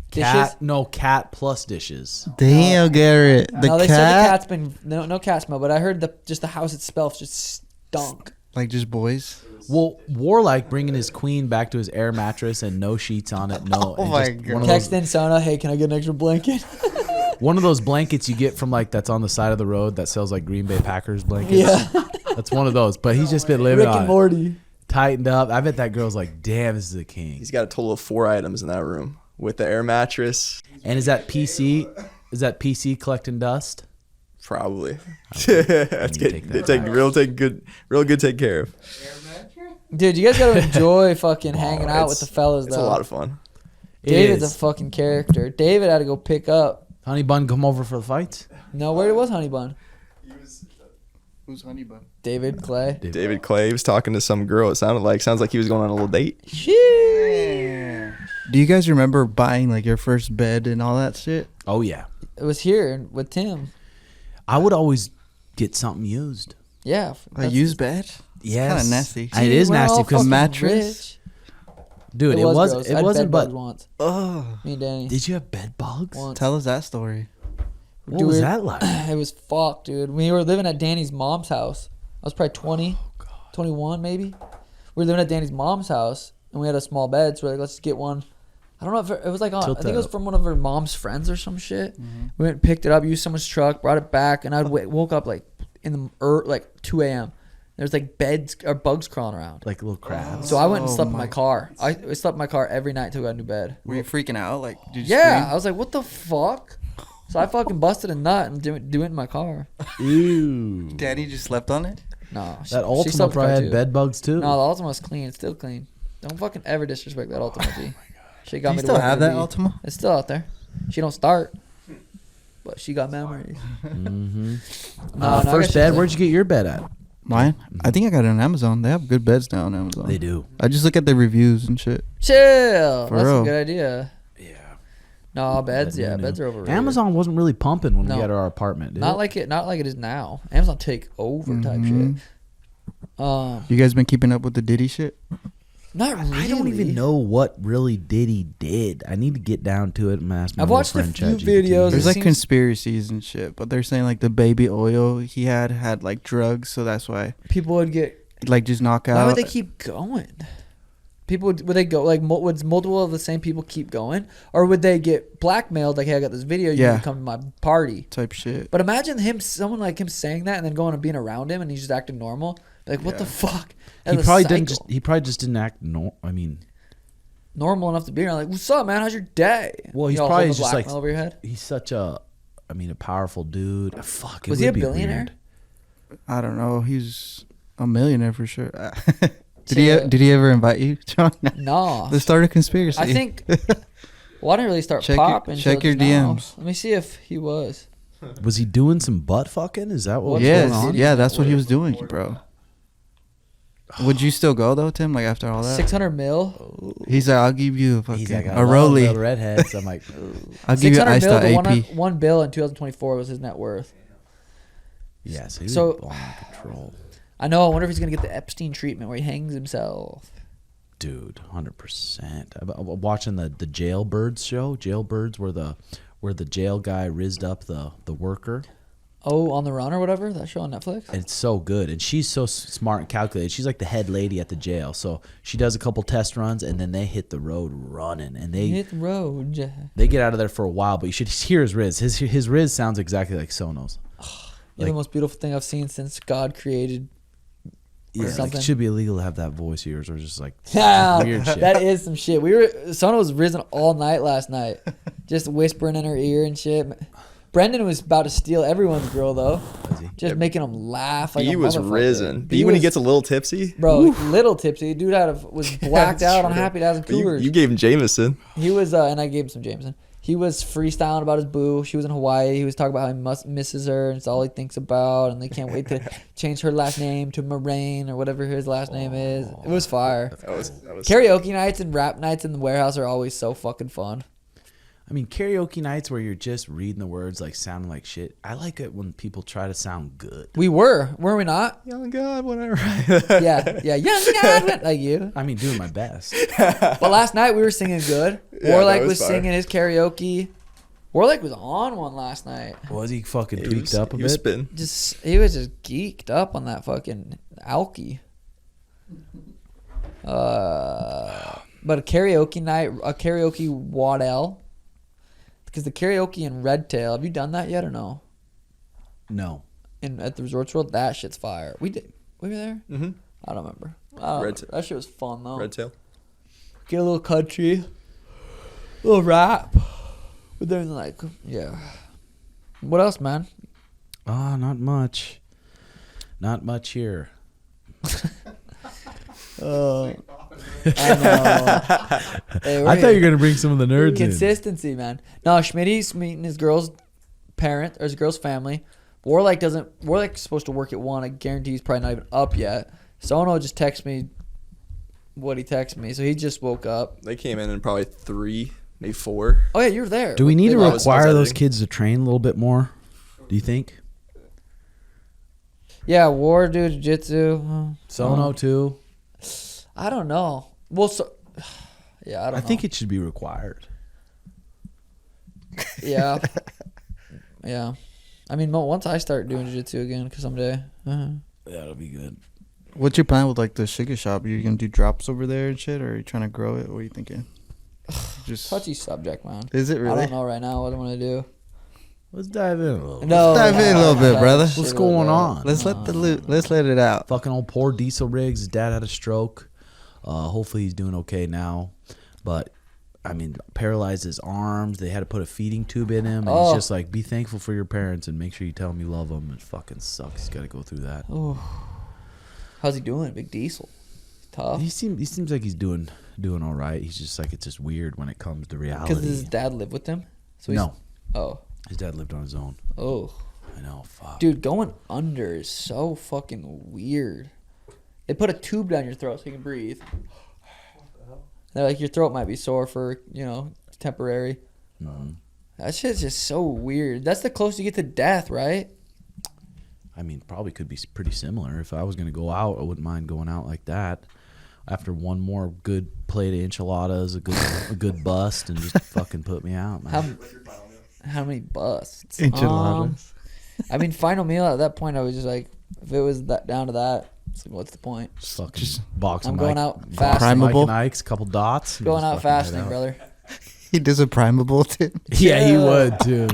dishes. Cat plus dishes. Damn, Garrett. The No, they cat. said the cat's been no cat smell, but I heard the house itself just stunk. Like just boys. Well, Warlike bringing his queen back to his air mattress and no sheets on it. No. Oh and my just God. one of Text those- in Sona, hey, can I get an extra blanket? One of those blankets you get from that's on the side of the road that sells like Green Bay Packers blankets. Yeah. That's one of those. But he's just been living Rick on and it. Morty. Tightened up. I bet that girl's like, damn, this is a king. He's got a total of 4 items in that room with the air mattress. And is that PC? Is that PC collecting dust? Probably. Okay. That's You good. take that They back. real good take care of. Dude, you guys gotta enjoy fucking hanging out with the fellas It's though. a lot of fun. It David's is. a fucking character. David had to go pick up. Honey Bun come over for the fights? No, where was Honey Bun? Who's Honey Bun? David Clay. David Clay was talking to some girl. It sounds like he was going on a little date. Sheesh. Do you guys remember buying like your first bed and all that shit? Oh, yeah. It was here with Tim. I would always get something used. Yeah. A used bed? Yes. Kind of nasty. It is nasty because mattress? dude, it gross. was. I It had wasn't. bed But bugs once. Oh, Me and Danny. did you have bed bugs? Once. tell us that story. What was Dude, that like? It was fucked, dude. We were living at Danny's mom's house. I was probably 20, 21 maybe. We were living at Danny's mom's house, and we had a small bed, so we're like, let's get one. I don't know if it was like on, I Tilt think it was that from one of her mom's friends or some shit. We went and picked it up, used someone's truck, brought it back, and I woke up like in the like 2 a.m. There's like beds or bugs crawling around. Like little crabs. So I went and slept in my car. I slept in my car every night until I got a new bed. Were you freaking out? Like, did you Yeah, scream? I was like, what the fuck? So I fucking busted a nut and do it in my car. Ew. Danny just slept on it? No. That Ultima probably had bed bugs too. No, the Ultima was clean. It's still clean. Don't fucking ever disrespect that Ultima, G. She got Do me you to still work have every that day. Ultima? It's still out there. She don't start. But she got memories. First bed, where'd you get your bed at? Mine? I think I got it on Amazon. They have good beds now on Amazon. They do. I just look at the reviews and shit. Chill. For That's real. a good idea. Yeah. No, beds, New. beds are overrated. Amazon wasn't really pumping when No. we had our apartment, did Not it? like it is now. Amazon take over type shit. You guys been keeping up with the Diddy shit? Not really. I don't even know what really Diddy did. I need to get down to it and ask my I've little watched a friend few ChatGPT. videos. There's It like seems- conspiracies and shit, but they're saying like the baby oil he had like drugs, so that's why People would get. like just knock out. Why would they keep going? People would they go like would multiple of the same people keep going, or would they get blackmailed? Like, hey, I got this video. You Yeah. need to come to my party. type shit? But imagine someone like him saying that and then going and being around him and he's just acting normal. Like, what the fuck? He That's a probably cycle. He probably just didn't act. Normal enough to be around. Like, what's up, man? How's your day? Well, he's You all probably holding the just like blackmail over your head. he's such a powerful dude. Fuck. It Was he would a be billionaire? weird. I don't know. He's a millionaire for sure. Yeah. Did he ever invite you, John? No. Let's start a conspiracy. I think. Well, I didn't really start Check popping. check till your just now. DMs. Let me see if he was. Was he doing some butt fucking? Is that what was Yeah, going on? yeah, that's what he was doing, bro. Would you still go though, Tim? Like after all that, 600 mil. he's like, I'll give you a fucking He's like, a I love rollie. the redheads. I'm like, I'll give you 600 iced mil out to AP. one bill in 2024 was his net worth. yeah. So he was So- blowing control, I know. I wonder if he's gonna get the Epstein treatment where he hangs himself. dude. 100%. I'm watching the Jailbirds show. Jailbirds, where the jail guy rizzed up the worker. Oh, On the Run or whatever, that show on Netflix. And it's so good, and she's so smart and calculated. She's like the head lady at the jail, so she does a couple test runs, and then they hit the road running, and they Hit the road. they get out of there for a while. But you should hear his riz. His riz sounds exactly like Sonos. You're the most beautiful thing I've seen since God created. Yeah, like something. it should be illegal to have that voice of yours, or just like Yeah, weird shit. that is some shit. Sona was risen all night last night, just whispering in her ear and shit. Brendan was about to steal everyone's girl though, Was he? just making them laugh. Like B a was motherfucker. risen. B B when he was- gets a little tipsy. bro, little tipsy. Dude was blacked out on Happy Days and But you, Cougars. you gave him Jameson. He was, and I gave him some Jameson. He was freestyling about his boo. She was in Hawaii. He was talking about how he misses her, and it's all he thinks about, and they can't wait to change her last name to Moraine or whatever his last name is. It was fire. That was Karaoke nights and rap nights in the warehouse are always so fucking fun. I mean, karaoke nights where you're just reading the words like sounding like shit. I like it when people try to sound good. We were we not? Young God, whatever. Yeah, young God, like you. I mean, doing my best. But last night we were singing good. Yeah, Warlike that was was fire. singing his karaoke. Warlike was on one last night. Was he fucking He tweaked was, up a he was bit? spitting. He was just geeked up on that fucking alky. But a karaoke night, a karaoke Waddell. Because the karaoke in Red Tail, have you done that yet or no? No. At the Resorts World, that shit's fire. We were there? Mm-hmm. I don't remember. That shit was fun though. Red tail. Get a little country, a little rap. But then like, yeah. What else, man? Not much. Not much here. I know. Hey, we're I thought you were here. gonna bring some of the nerds in. Consistency, man. No, Schmitty's meeting his girl's parent or his girl's family. Warlike is supposed to work at 1. I guarantee he's probably not even up yet. Sono just texted me what he texted me. So he just woke up. They came in probably 3, maybe 4. Oh yeah, you were there. Do we need to I was require those editing. kids to train a little bit more? Do you think? Yeah, War dude, Jitsu. Sono too. I don't know. Well, yeah, I don't know. I think it should be required. Yeah. Yeah. I mean, once I start doing jiu-jitsu again, because someday. That'll be good. What's your plan with like the sugar shop? Are you gonna do drops over there and shit, or are you trying to grow it? What are you thinking? Just Touchy subject, man. Is it I really? don't know right now what I want to do. Let's dive in a little. No, dive in a little bit, brother. What's going on? Let's let it out. Fucking old poor Diesel Riggs. His dad had a stroke. Hopefully he's doing okay now. But I mean, paralyzed his arms. They had to put a feeding tube in him. And he's just like, be thankful for your parents and make sure you tell them you love them. It fucking sucks. He's got to go through that. Oh, how's he doing, Big Diesel? Tough. He seems like he's doing all right. He's just like, it's just weird when it comes to reality. Because does his dad live with him? No. Oh. His dad lived on his own. Oh. I know. Fuck. Dude, going under is so fucking weird. They put a tube down your throat so you can breathe. They're like, your throat might be sore for, temporary. Mm-hmm. That shit's just so weird. That's the closest you get to death, right? I mean, probably could be pretty similar. If I was going to go out, I wouldn't mind going out like that. After one more good plate of enchiladas, a good bust, and just fucking put me out, man. How many busts? Enchiladas. I mean, final meal at that point, I was just like, if it was down to that, it's like, what's the point? Just box. I'm going out fast. fasting. Mike and Ike's, couple dots. Going out fasting, brother. He does a primable too. Yeah, he would too.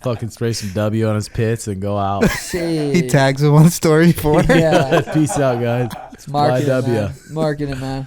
Fucking spray some W on his pits and go out. He tags him on story for it. Yeah. Peace out, guys. It's marketing, W. man. Marketing, man.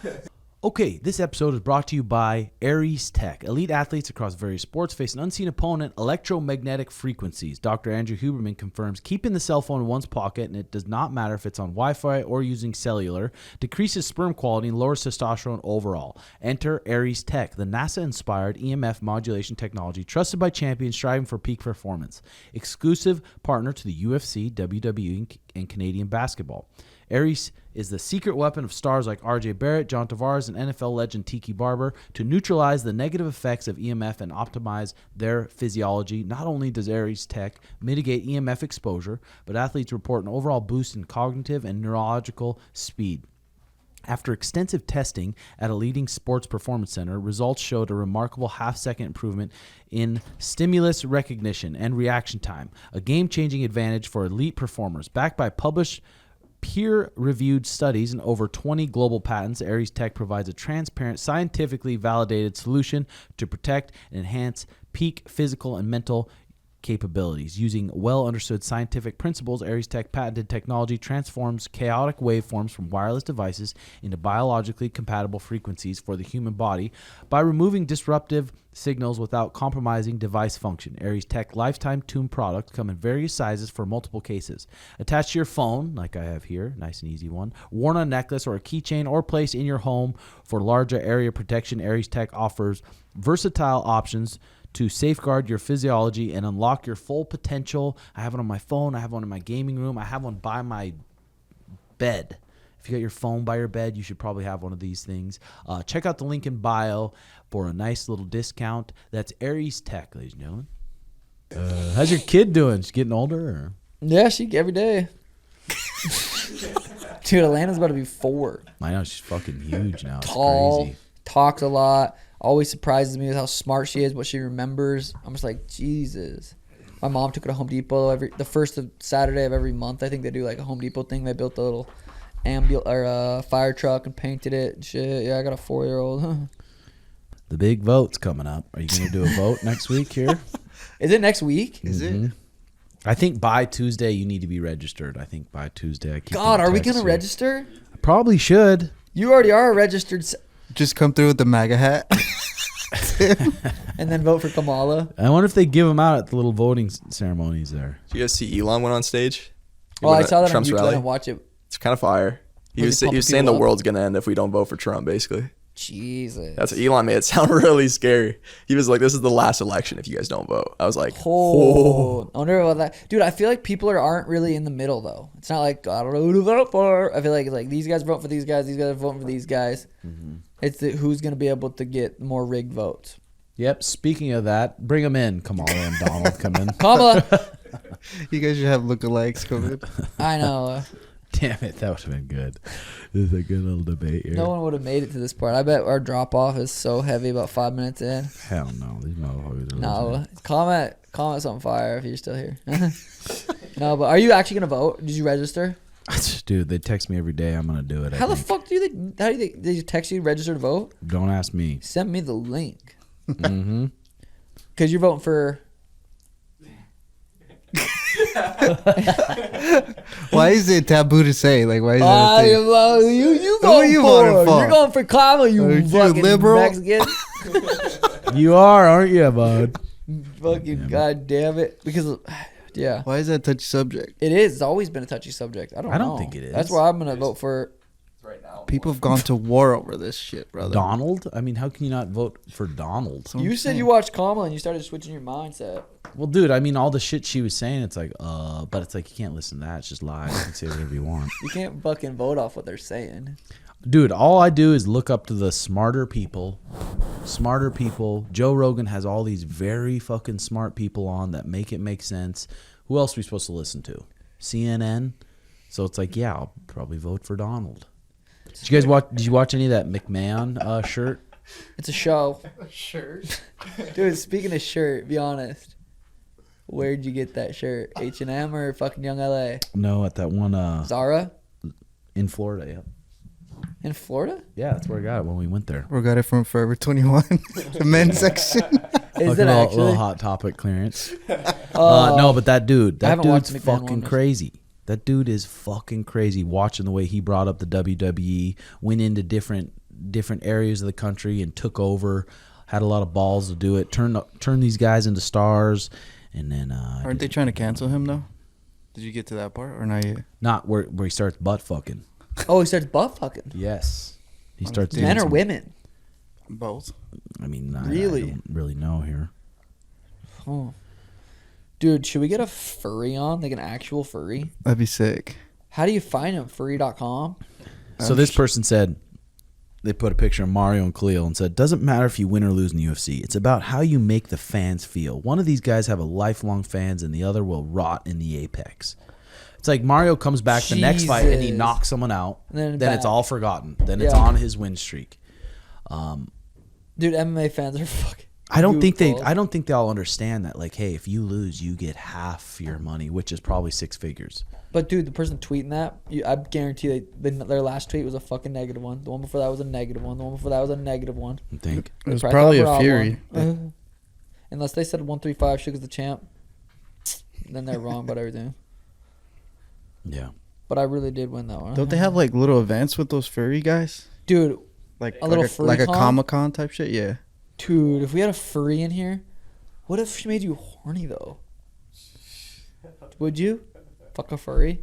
Okay, this episode is brought to you by Aries Tech. Elite athletes across various sports face an unseen opponent, electromagnetic frequencies. Dr. Andrew Huberman confirms keeping the cell phone in one's pocket, and it does not matter if it's on Wi-Fi or using cellular, decreases sperm quality and lowers testosterone overall. Enter Aries Tech, the NASA-inspired EMF modulation technology trusted by champions striving for peak performance. Exclusive partner to the UFC, WWE, and Canadian basketball. Aries is the secret weapon of stars like RJ Barrett, John Tavares, and NFL legend Tiki Barber to neutralize the negative effects of EMF and optimize their physiology. Not only does Aries Tech mitigate EMF exposure, but athletes report an overall boost in cognitive and neurological speed. After extensive testing at a leading sports performance center, results showed a remarkable half-second improvement in stimulus recognition and reaction time, a game-changing advantage for elite performers. Backed by published peer-reviewed studies and over 20 global patents, Aries Tech provides a transparent, scientifically validated solution to protect and enhance peak physical and mental capabilities. Using well-understood scientific principles, Aries Tech patented technology transforms chaotic waveforms from wireless devices into biologically compatible frequencies for the human body by removing disruptive signals without compromising device function. Aries Tech lifetime tune products come in various sizes for multiple cases. Attached to your phone, like I have here, nice and easy one, worn on a necklace or a keychain, or placed in your home for larger area protection, Aries Tech offers versatile options to safeguard your physiology and unlock your full potential. I have it on my phone. I have one in my gaming room. I have one by my bed. If you got your phone by your bed, you should probably have one of these things. Check out the link in bio for a nice little discount. That's Aries Tech, ladies and gentlemen. How's your kid doing? She's getting older? Or? Yeah, every day. Dude, Alana's about to be 4. I know, she's fucking huge now. It's Tall, crazy. talks a lot. Always surprises me with how smart she is, what she remembers. I'm just like, Jesus. My mom took her to Home Depot the first of Saturday of every month. I think they do like a Home Depot thing. They built a little fire truck and painted it and shit. Yeah, I got a 4-year-old. The big vote's coming up. Are you going to do a vote next week here? Is it next week? Is it? I think by Tuesday you need to be registered. I think by Tuesday. God, are we going to register? Probably should. You already are a registered. Just come through with the MAGA hat. And then vote for Kamala. I wonder if they give them out at the little voting ceremonies there. Did you guys see Elon went on stage? He Oh, I went saw at that on Trump's YouTube. I rally. didn't watch it. It's kind of fire. He Was was he pumping saying the people up? world's going to end if we don't vote for Trump, basically. Jesus. That's what Elon made it sound really scary. He was like, this is the last election if you guys don't vote. I was like, Oh, I wonder about that. Dude, I feel like people aren't really in the middle, though. It's not like, I don't know who to vote for. I feel like it's like these guys vote for these guys are voting for these guys. Mm-hmm. It's who's going to be able to get more rigged votes. Yep. Speaking of that, bring them in. Kamala and Donald come in. Kamala. You guys should have lookalikes coming. I know. Damn it, that would have been good. This is a good little debate here. No one would have made it to this part. I bet our drop off is so heavy about 5 minutes in. Hell no, these motherfuckers are No, listening. comment something fire if you're still here. No, but are you actually gonna vote? Did you register? Dude, they text me every day. I'm gonna do it. How the fuck they text you register to vote? Don't ask me. Send me the link. Mm-hmm. Because you're voting for. Why is it taboo to say? Like, why is Ah, that? you Who are you voting for? You're going for Kamala, you Are you fucking liberal? Mexican. You are, aren't you, bud? Fucking goddamn it. Because, yeah. Why is that a touchy subject? It is. It's always been a touchy subject. I don't know. think it is. That's why I'm going to vote for. Right now. People have gone to war over this shit, brother. Donald? I mean, how can you not vote for Donald? So I'm You said saying. you watched Kamala and you started switching your mindset. Well, dude, I mean, all the shit she was saying, it's like, but it's like, you can't listen to that. It's just lies. You can say whatever you want. You can't fucking vote off what they're saying. Dude, all I do is look up to the smarter people. Smarter people. Joe Rogan has all these very fucking smart people on that make it make sense. Who else are we supposed to listen to? CNN? So it's like, yeah, I'll probably vote for Donald. Did you guys watch? Did you watch any of that McMahon shirt? It's a show. Shirt. Dude, speaking of shirt, be honest. Where'd you get that shirt? H&M or fucking Young LA? No, at that one Zara? in Florida. Yeah, In Florida? yeah, that's where I got it when we went there. We got it from Forever 21, the men's section. Is Fucking it little actually? hot topic clearance. Oh. No, but that dude, I that haven't watched dude's McMahon fucking one. crazy. That dude is fucking crazy. Watching the way he brought up the WWE, went into different areas of the country and took over. Had a lot of balls to do it. Turn these guys into stars, and then Aren't they trying to cancel him though? Did you get to that part or not yet? not where he starts butt fucking. Oh, he starts butt fucking. Yes, he starts. doing Men or some- women? Both. I mean, Really? I don't really know here. Oh. Dude, should we get a furry on? Like an actual furry? That'd be sick. How do you find him? Furry.com? So this person said, they put a picture of Mario and Khalil and said, doesn't matter if you win or lose in the UFC. It's about how you make the fans feel. One of these guys have a lifelong fans and the other will rot in the apex. It's like Mario comes back the next fight and he Jesus. knocks someone out. And Then then it's back. all forgotten. Then it's Yeah. on his win streak. Dude, MMA fans are fucking. I don't think goofballs. they all understand that. Like, hey, if you lose, you get half your money, which is probably 6 figures. But dude, the person tweeting that, I guarantee their last tweet was a fucking negative one. The one before that was a negative one. The one before that was a negative one. I think. It was They probably thought a we're Fury. on. Unless they said 135 Suga's the champ, then they're wrong about everything. Yeah. But I really did win that one. Don't they have like little events with those furry guys? Dude, Like A little like furry like a con? Comic-Con type shit? Yeah. dude, if we had a furry in here, what if she made you horny though? Would you? Fuck a furry?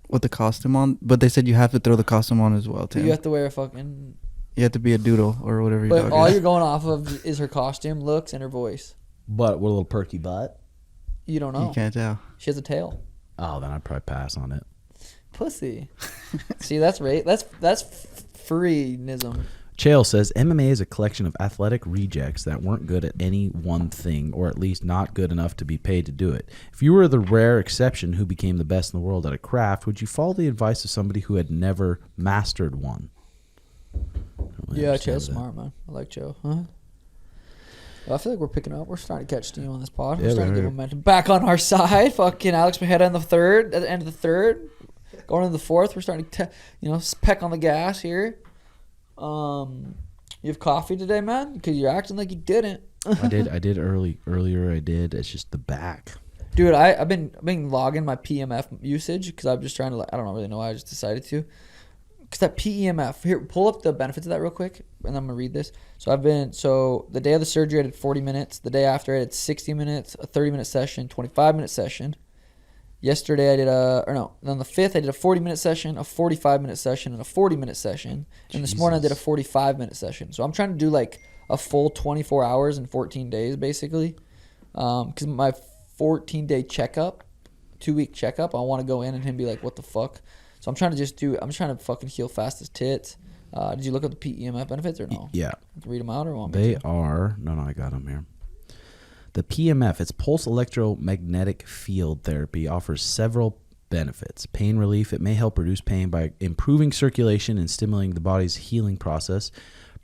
With the costume on, but they said you have to throw the costume on as well, But Tim. you have to wear a fucking. You have to be a doodle or whatever. But Your all dog you're is. going off of is her costume, looks, and her voice. But with a little perky butt. You don't know. You can't tell. She has a tail. Oh, then I'd probably pass on it. Pussy. See, that's right. That's furryism. Chael says MMA is a collection of athletic rejects that weren't good at any one thing, or at least not good enough to be paid to do it. If you were the rare exception who became the best in the world at a craft, would you follow the advice of somebody who had never mastered one? I don't really Yeah, understand Joe's that. smart, man. I like Joe. Huh? I feel like we're picking up. We're starting to catch steam on this pod. Yeah, We're starting to we get are. momentum back on our side. Fucking Alex Pereira in the third. At the end of the third, going into the fourth, we're starting to, peck on the gas here. You have coffee today, man? Because you're acting like you didn't. I did earlier. I did. It's just the back. Dude, I've been logging my PEMF usage because I'm just trying to. I don't really know why. I just decided to. Because that PEMF, here, pull up the benefits of that real quick, and I'm gonna read this. So the day of the surgery, I did 40 minutes. The day after, I did 60 minutes, a 30-minute session, 25-minute session. Yesterday, I did then on the 5th, I did a 40-minute session, a 45-minute session, and a 40-minute session. And this morning, I did a 45-minute session. So I'm trying to do like a full 24 hours in 14 days, basically. Because my 14-day checkup, 2-week checkup, I want to go in and him be like, what the fuck? So I'm trying to fucking heal fast as tits. Did you look up the PEMF benefits or no? Yeah. Read them out or want me They to? are I got them here. The PMF, its pulse electromagnetic field therapy, offers several benefits. Pain relief, it may help reduce pain by improving circulation and stimulating the body's healing process.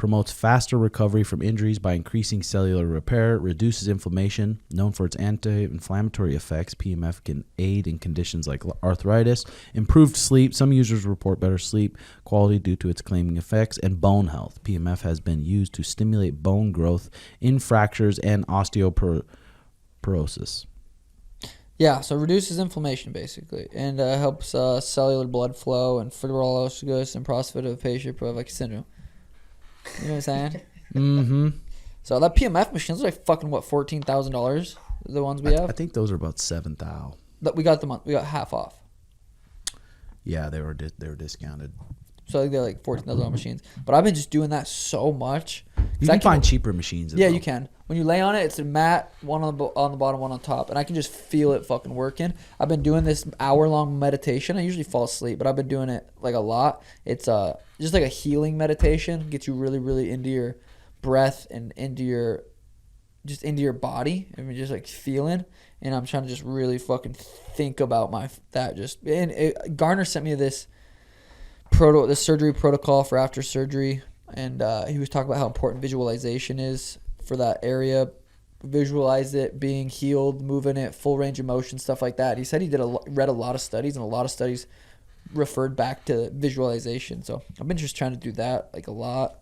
promotes faster recovery from injuries by increasing cellular repair, reduces inflammation. Known for its anti-inflammatory effects, PEMF can aid in conditions like arthritis, improved sleep. Some users report better sleep quality due to its calming effects, and bone health. PEMF has been used to stimulate bone growth in fractures and osteoporosis. Yeah, so reduces inflammation basically, and helps cellular blood flow and fibrinolysis and prostatitis syndrome. You know what I'm saying? Mm-hmm. So that PMF machines are like fucking what, $14,000? The ones we have. I think those are about 7,000. That we got we got half off. Yeah, they were discounted. So I think they're like $14,000 machines. But I've been just doing that so much. You can find cheaper machines. Yeah, you can. When you lay on it, it's a mat, one on the bottom, one on top, and I can just feel it fucking working. I've been doing this hour-long meditation. I usually fall asleep, but I've been doing it like a lot. It's just like a healing meditation. Gets you really, really into your breath and into your body. I mean, just like feeling. And I'm trying to just really fucking think about Garner sent me this surgery protocol for after surgery, and he was talking about how important visualization is for that area. Visualize it being healed, moving it, full range of motion, stuff like that. He said he read a lot of studies, and a lot of studies referred back to visualization. So I've been just trying to do that like a lot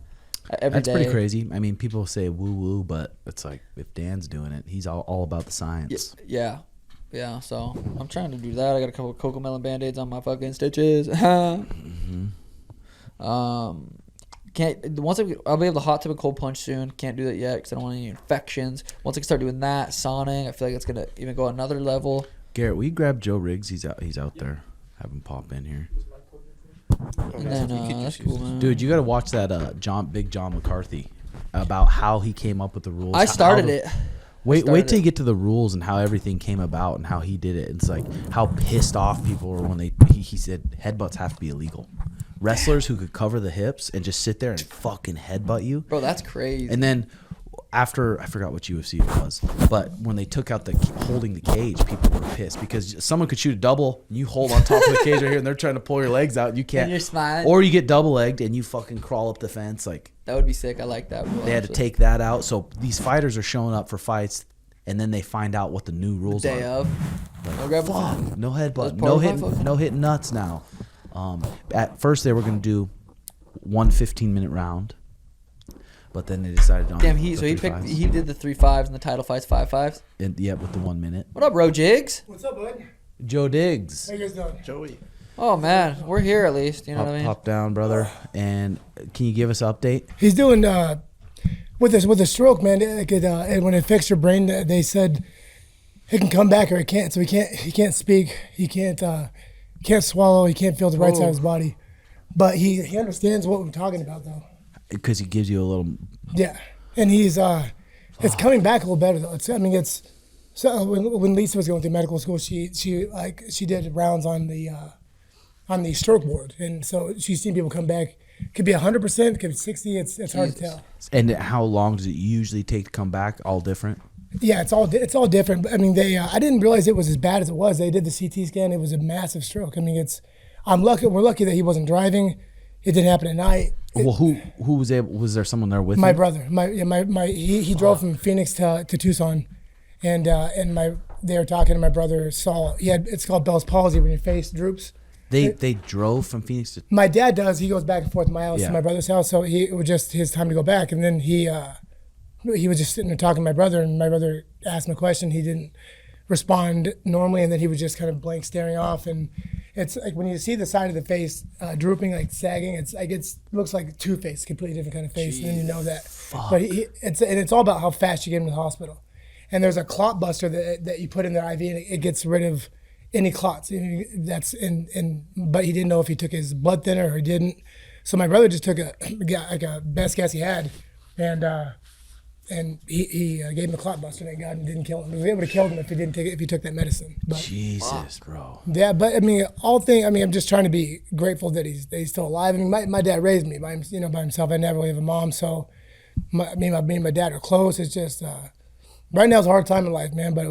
every day. That's pretty crazy. I mean, people say woo woo, but it's like if Dan's doing it, he's all about the science. Yeah. So I'm trying to do that. I got a couple of Cocomelon Band-Aids on my fucking stitches. Mm-hmm. I'll be able to hot tub and cold plunge soon. Can't do that yet because I don't want any infections. Once I can start doing that, sauning, I feel like it's gonna even go another level. Garrett, will you grab Joe Riggs? He's out there. Have him pop in here. And then that's cool, man. Dude, you got to watch that Big John McCarthy about how he came up with the rules. I started it. Wait till you get to the rules and how everything came about and how he did it. It's like how pissed off people were when he said headbutts have to be illegal. Wrestlers who could cover the hips and just sit there and fucking headbutt you. Bro, that's crazy. And then after, I forgot which UFC it was, but when they took out the holding the cage, people were pissed because someone could shoot a double, and you hold on top of the cage right here, and they're trying to pull your legs out, and you can't. And you're smiling. Or you get double legged, and you fucking crawl up the fence. Like that would be sick. I like that. They had to take that out. So these fighters are showing up for fights, and then they find out what the new rules Day are. of. Like, fuck, no headbutt, no hitting nuts now. At first, they were going to do 1 15-minute round, but then they decided on. Damn, he did the 3-5s and the title fights 5-5s. Yeah, with the 1 minute. What up, bro, Jigs? What's up, bud? Joe Diggs. How you guys doing? Joey. Oh man, we're here at least. You know what I mean? Pop down, brother. And can you give us an update? He's doing with a stroke, man. When it affects your brain, they said it can come back or it can't. So he can't speak. He can't swallow. He can't feel the right side of his body. But he understands what we're talking about, though. Because he gives you a little. Yeah, and he's it's coming back a little better though. So when Lisa was going through medical school, she did rounds on the stroke board, and so she's seen people come back. Could be 100%, could be 60. It's hard to tell. And how long does it usually take to come back? All different. Yeah, it's all different. But I mean, I didn't realize it was as bad as it was. They did the CT scan. It was a massive stroke. I mean, we're lucky that he wasn't driving. It didn't happen at night. Well, who was able? Was there someone there with my him? brother? He drove from Phoenix to Tucson, and they were talking. And my brother saw it's called Bell's palsy when your face droops. They drove from Phoenix to. My dad does. He goes back and forth to my house to my brother's house, so it was just his time to go back. And then he was just sitting there talking to my brother, and my brother asked him a question. He didn't respond normally, and then he was just kind of blank staring off. And it's like when you see the side of the face drooping, like sagging, it's like it looks like Two-Face, completely different kind of face, and then you know that. Fuck. But it's all about how fast you get him to the hospital. And there's a clot buster that you put in their IV, and it gets rid of any clots. But he didn't know if he took his blood thinner or he didn't. So my brother just took a best guess he had, and he gave him a clot buster, and God didn't kill him. He was able to kill him if he took that medicine. But, Jesus, bro. Yeah, but I mean, I'm just trying to be grateful that he's still alive. I mean, my dad raised me by himself. I never really have a mom, so me and my dad are close. It's just right now it's a hard time in life, man. But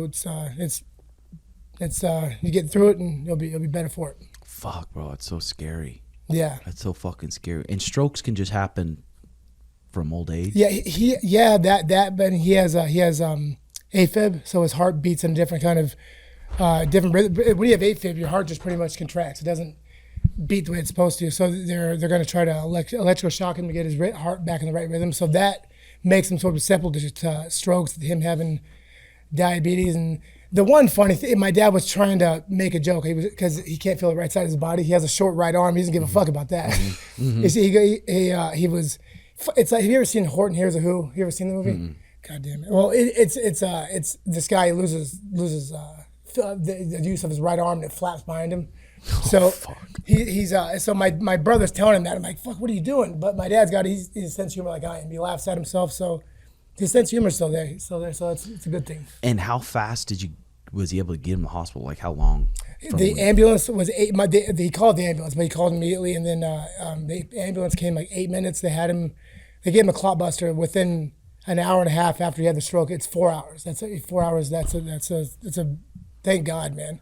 it's you get through it, and you'll be better for it. Fuck, bro, it's so scary. Yeah, That's so fucking scary. And strokes can just happen from old age? Yeah, but he has AFib, so his heart beats in a different kind of different rhythm. When you have AFib, your heart just pretty much contracts. It doesn't beat the way it's supposed to. So they're going to try to electrical shock him to get his heart back in the right rhythm. So that makes him sort of susceptible to strokes, him having diabetes. And the one funny thing, my dad was trying to make a joke. Because he can't feel the right side of his body. He has a short right arm. He doesn't give a fuck about that. You see, he was. It's like, have you ever seen Horton Hears a Who? You ever seen the movie? Mm-hmm. God damn it. Well, it's this guy loses the use of his right arm and it flaps behind him. So he's so my brother's telling him that. I'm like, fuck, what are you doing? But my dad's got he's a sense of humor like I am. He laughs at himself, so his sense of humor is still there. So it's a good thing. And how fast was he able to get him to the hospital? Like how long? The ambulance was he called the ambulance, but he called immediately, and then the ambulance came like 8 minutes. They gave him a clot buster within an hour and a half after he had the stroke. It's 4 hours. That's 4 hours. That's a thank God, man.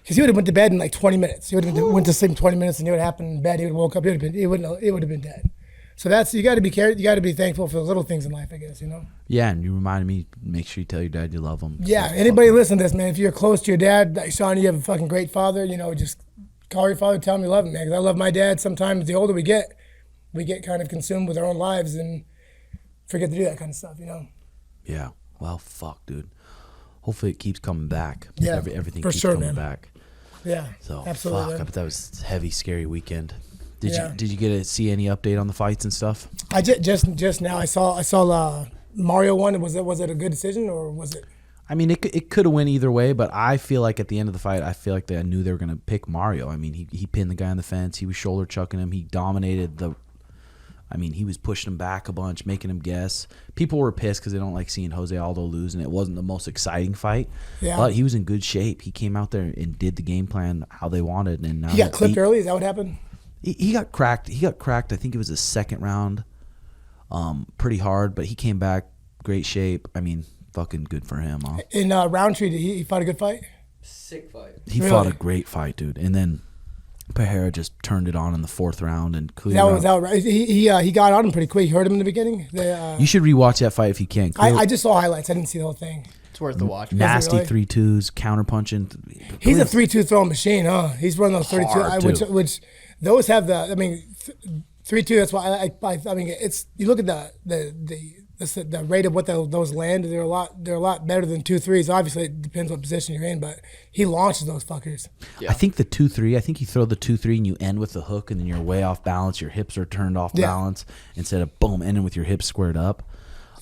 Because he would have went to bed in like 20 minutes. He would have went to sleep in 20 minutes, and he would have happened in bed. He would have woke up. It would have been dead. So you got to be careful. You got to be thankful for the little things in life, I guess. Yeah, and you reminded me. Make sure you tell your dad you love him. Yeah, anybody listen to this, man? If you're close to your dad, like Sean, you have a fucking great father. Just call your father, tell him you love him, man. Because I love my dad. Sometimes the older we get kind of consumed with our own lives and forget to do that kind of stuff. Yeah. Well, fuck, dude. Hopefully it keeps coming back. Yeah, everything for keeps sure, coming man. back. Yeah, so absolutely. Fuck, I bet that was a heavy, scary weekend. Did Yeah. you get to see any update on the fights and stuff? I just now I saw Mario one. Was it a good decision or was it? I mean, it could have went either way, but I feel like at the end of the fight, I feel like I knew they were gonna pick Mario. I mean, he pinned the guy on the fence. He was shoulder chucking him. He dominated he was pushing him back a bunch, making him guess. People were pissed because they don't like seeing Jose Aldo lose, and it wasn't the most exciting fight. Yeah. But he was in good shape. He came out there and did the game plan how they wanted. And now He got clipped early. Is that what happened? He got cracked. I think it was the second round, pretty hard. But he came back, great shape. I mean, fucking good for him. Huh? In Roundtree, did he fought a good fight? Sick fight. He fought a great fight, dude. And then Pereira just turned it on in the fourth round and cleared that was out right. He got on him pretty quick. You heard him in the beginning. You should rewatch that fight if you can. I just saw highlights. I didn't see the whole thing. It's worth the watch. Nasty really? 3-2s, counter punching. He's a 3-2 throwing machine, huh? He's running those 32, which those have the. I mean, 3-2. That's why I mean it's. You look at the rate of what those land. They're a lot better than 2-3s. Obviously, it depends what position you're in, but he launches those fuckers. Yeah. I think the 2-3. I think you throw the 2-3 and you end with the hook, and then you're way off balance. Your hips are turned off balance instead of boom ending with your hips squared up.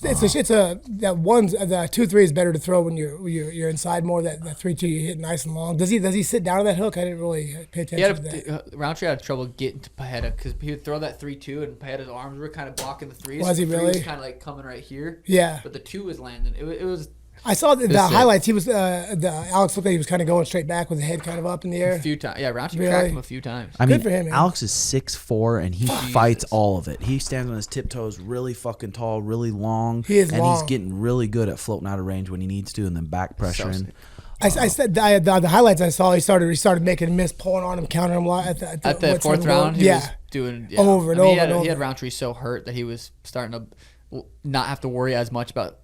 The 2-3 is better to throw when you're inside more. That 3-2 you hit nice and long. Does he sit down on that hook? I didn't really pay attention to that. Roundtree had trouble getting to Pajeda because he would throw that 3-2 and Pajeda's arms were kind of blocking the threes. Was he the 3 really? was kind of like coming right here. Yeah. But the 2 was landing. It was. I saw the highlights. He was Alex looked like he was kind of going straight back with the head kind of up in the air. A few times. Yeah, Roundtree Really? cracked him a few times. I mean, for him, man. Alex is 6'4", and he fights all of it. He stands on his tiptoes, really fucking tall, really long. He is and long. he's getting really good at floating out of range when he needs to, and then back pressuring. I said the highlights I saw. He started making a miss, pulling on him, countering him at the fourth round. He was doing over and over. He had Roundtree so hurt that he was starting to not have to worry as much about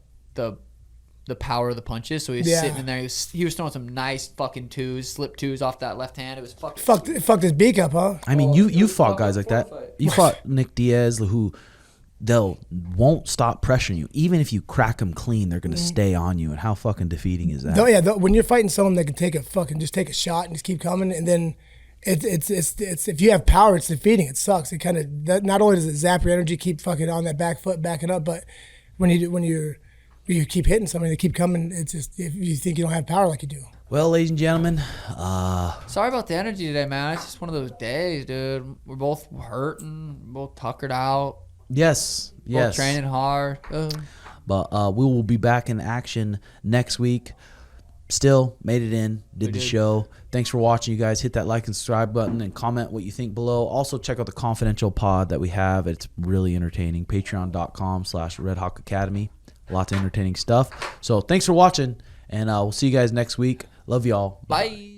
the power of the punches. So he was sitting in there. He was throwing some nice fucking slip twos off that left hand. It was fucking fucked his beak up, huh? I mean, you fought guys like that. You fought Nick Diaz, who won't stop pressuring you. Even if you crack them clean, they're going to stay on you. And how fucking defeating is that? When you're fighting someone that can take a shot and just keep coming, and then it's if you have power, it's defeating. It sucks. It kind of not only does it zap your energy, keep fucking on that back foot, backing up, but when you keep hitting somebody, they keep coming. It's just if you think you don't have power like you do. Well, ladies and gentlemen, sorry about the energy today, man. It's just one of those days, dude. We're both hurting, both tuckered out. Yes. Both training hard. But we will be back in action next week. Still made it in, did the show. Thanks for watching, you guys. Hit that like and subscribe button and comment what you think below. Also, check out the confidential pod that we have. It's really entertaining. Patreon.com/RedHawk Academy. Lots of entertaining stuff. So thanks for watching, and we'll see you guys next week. Love y'all. Bye.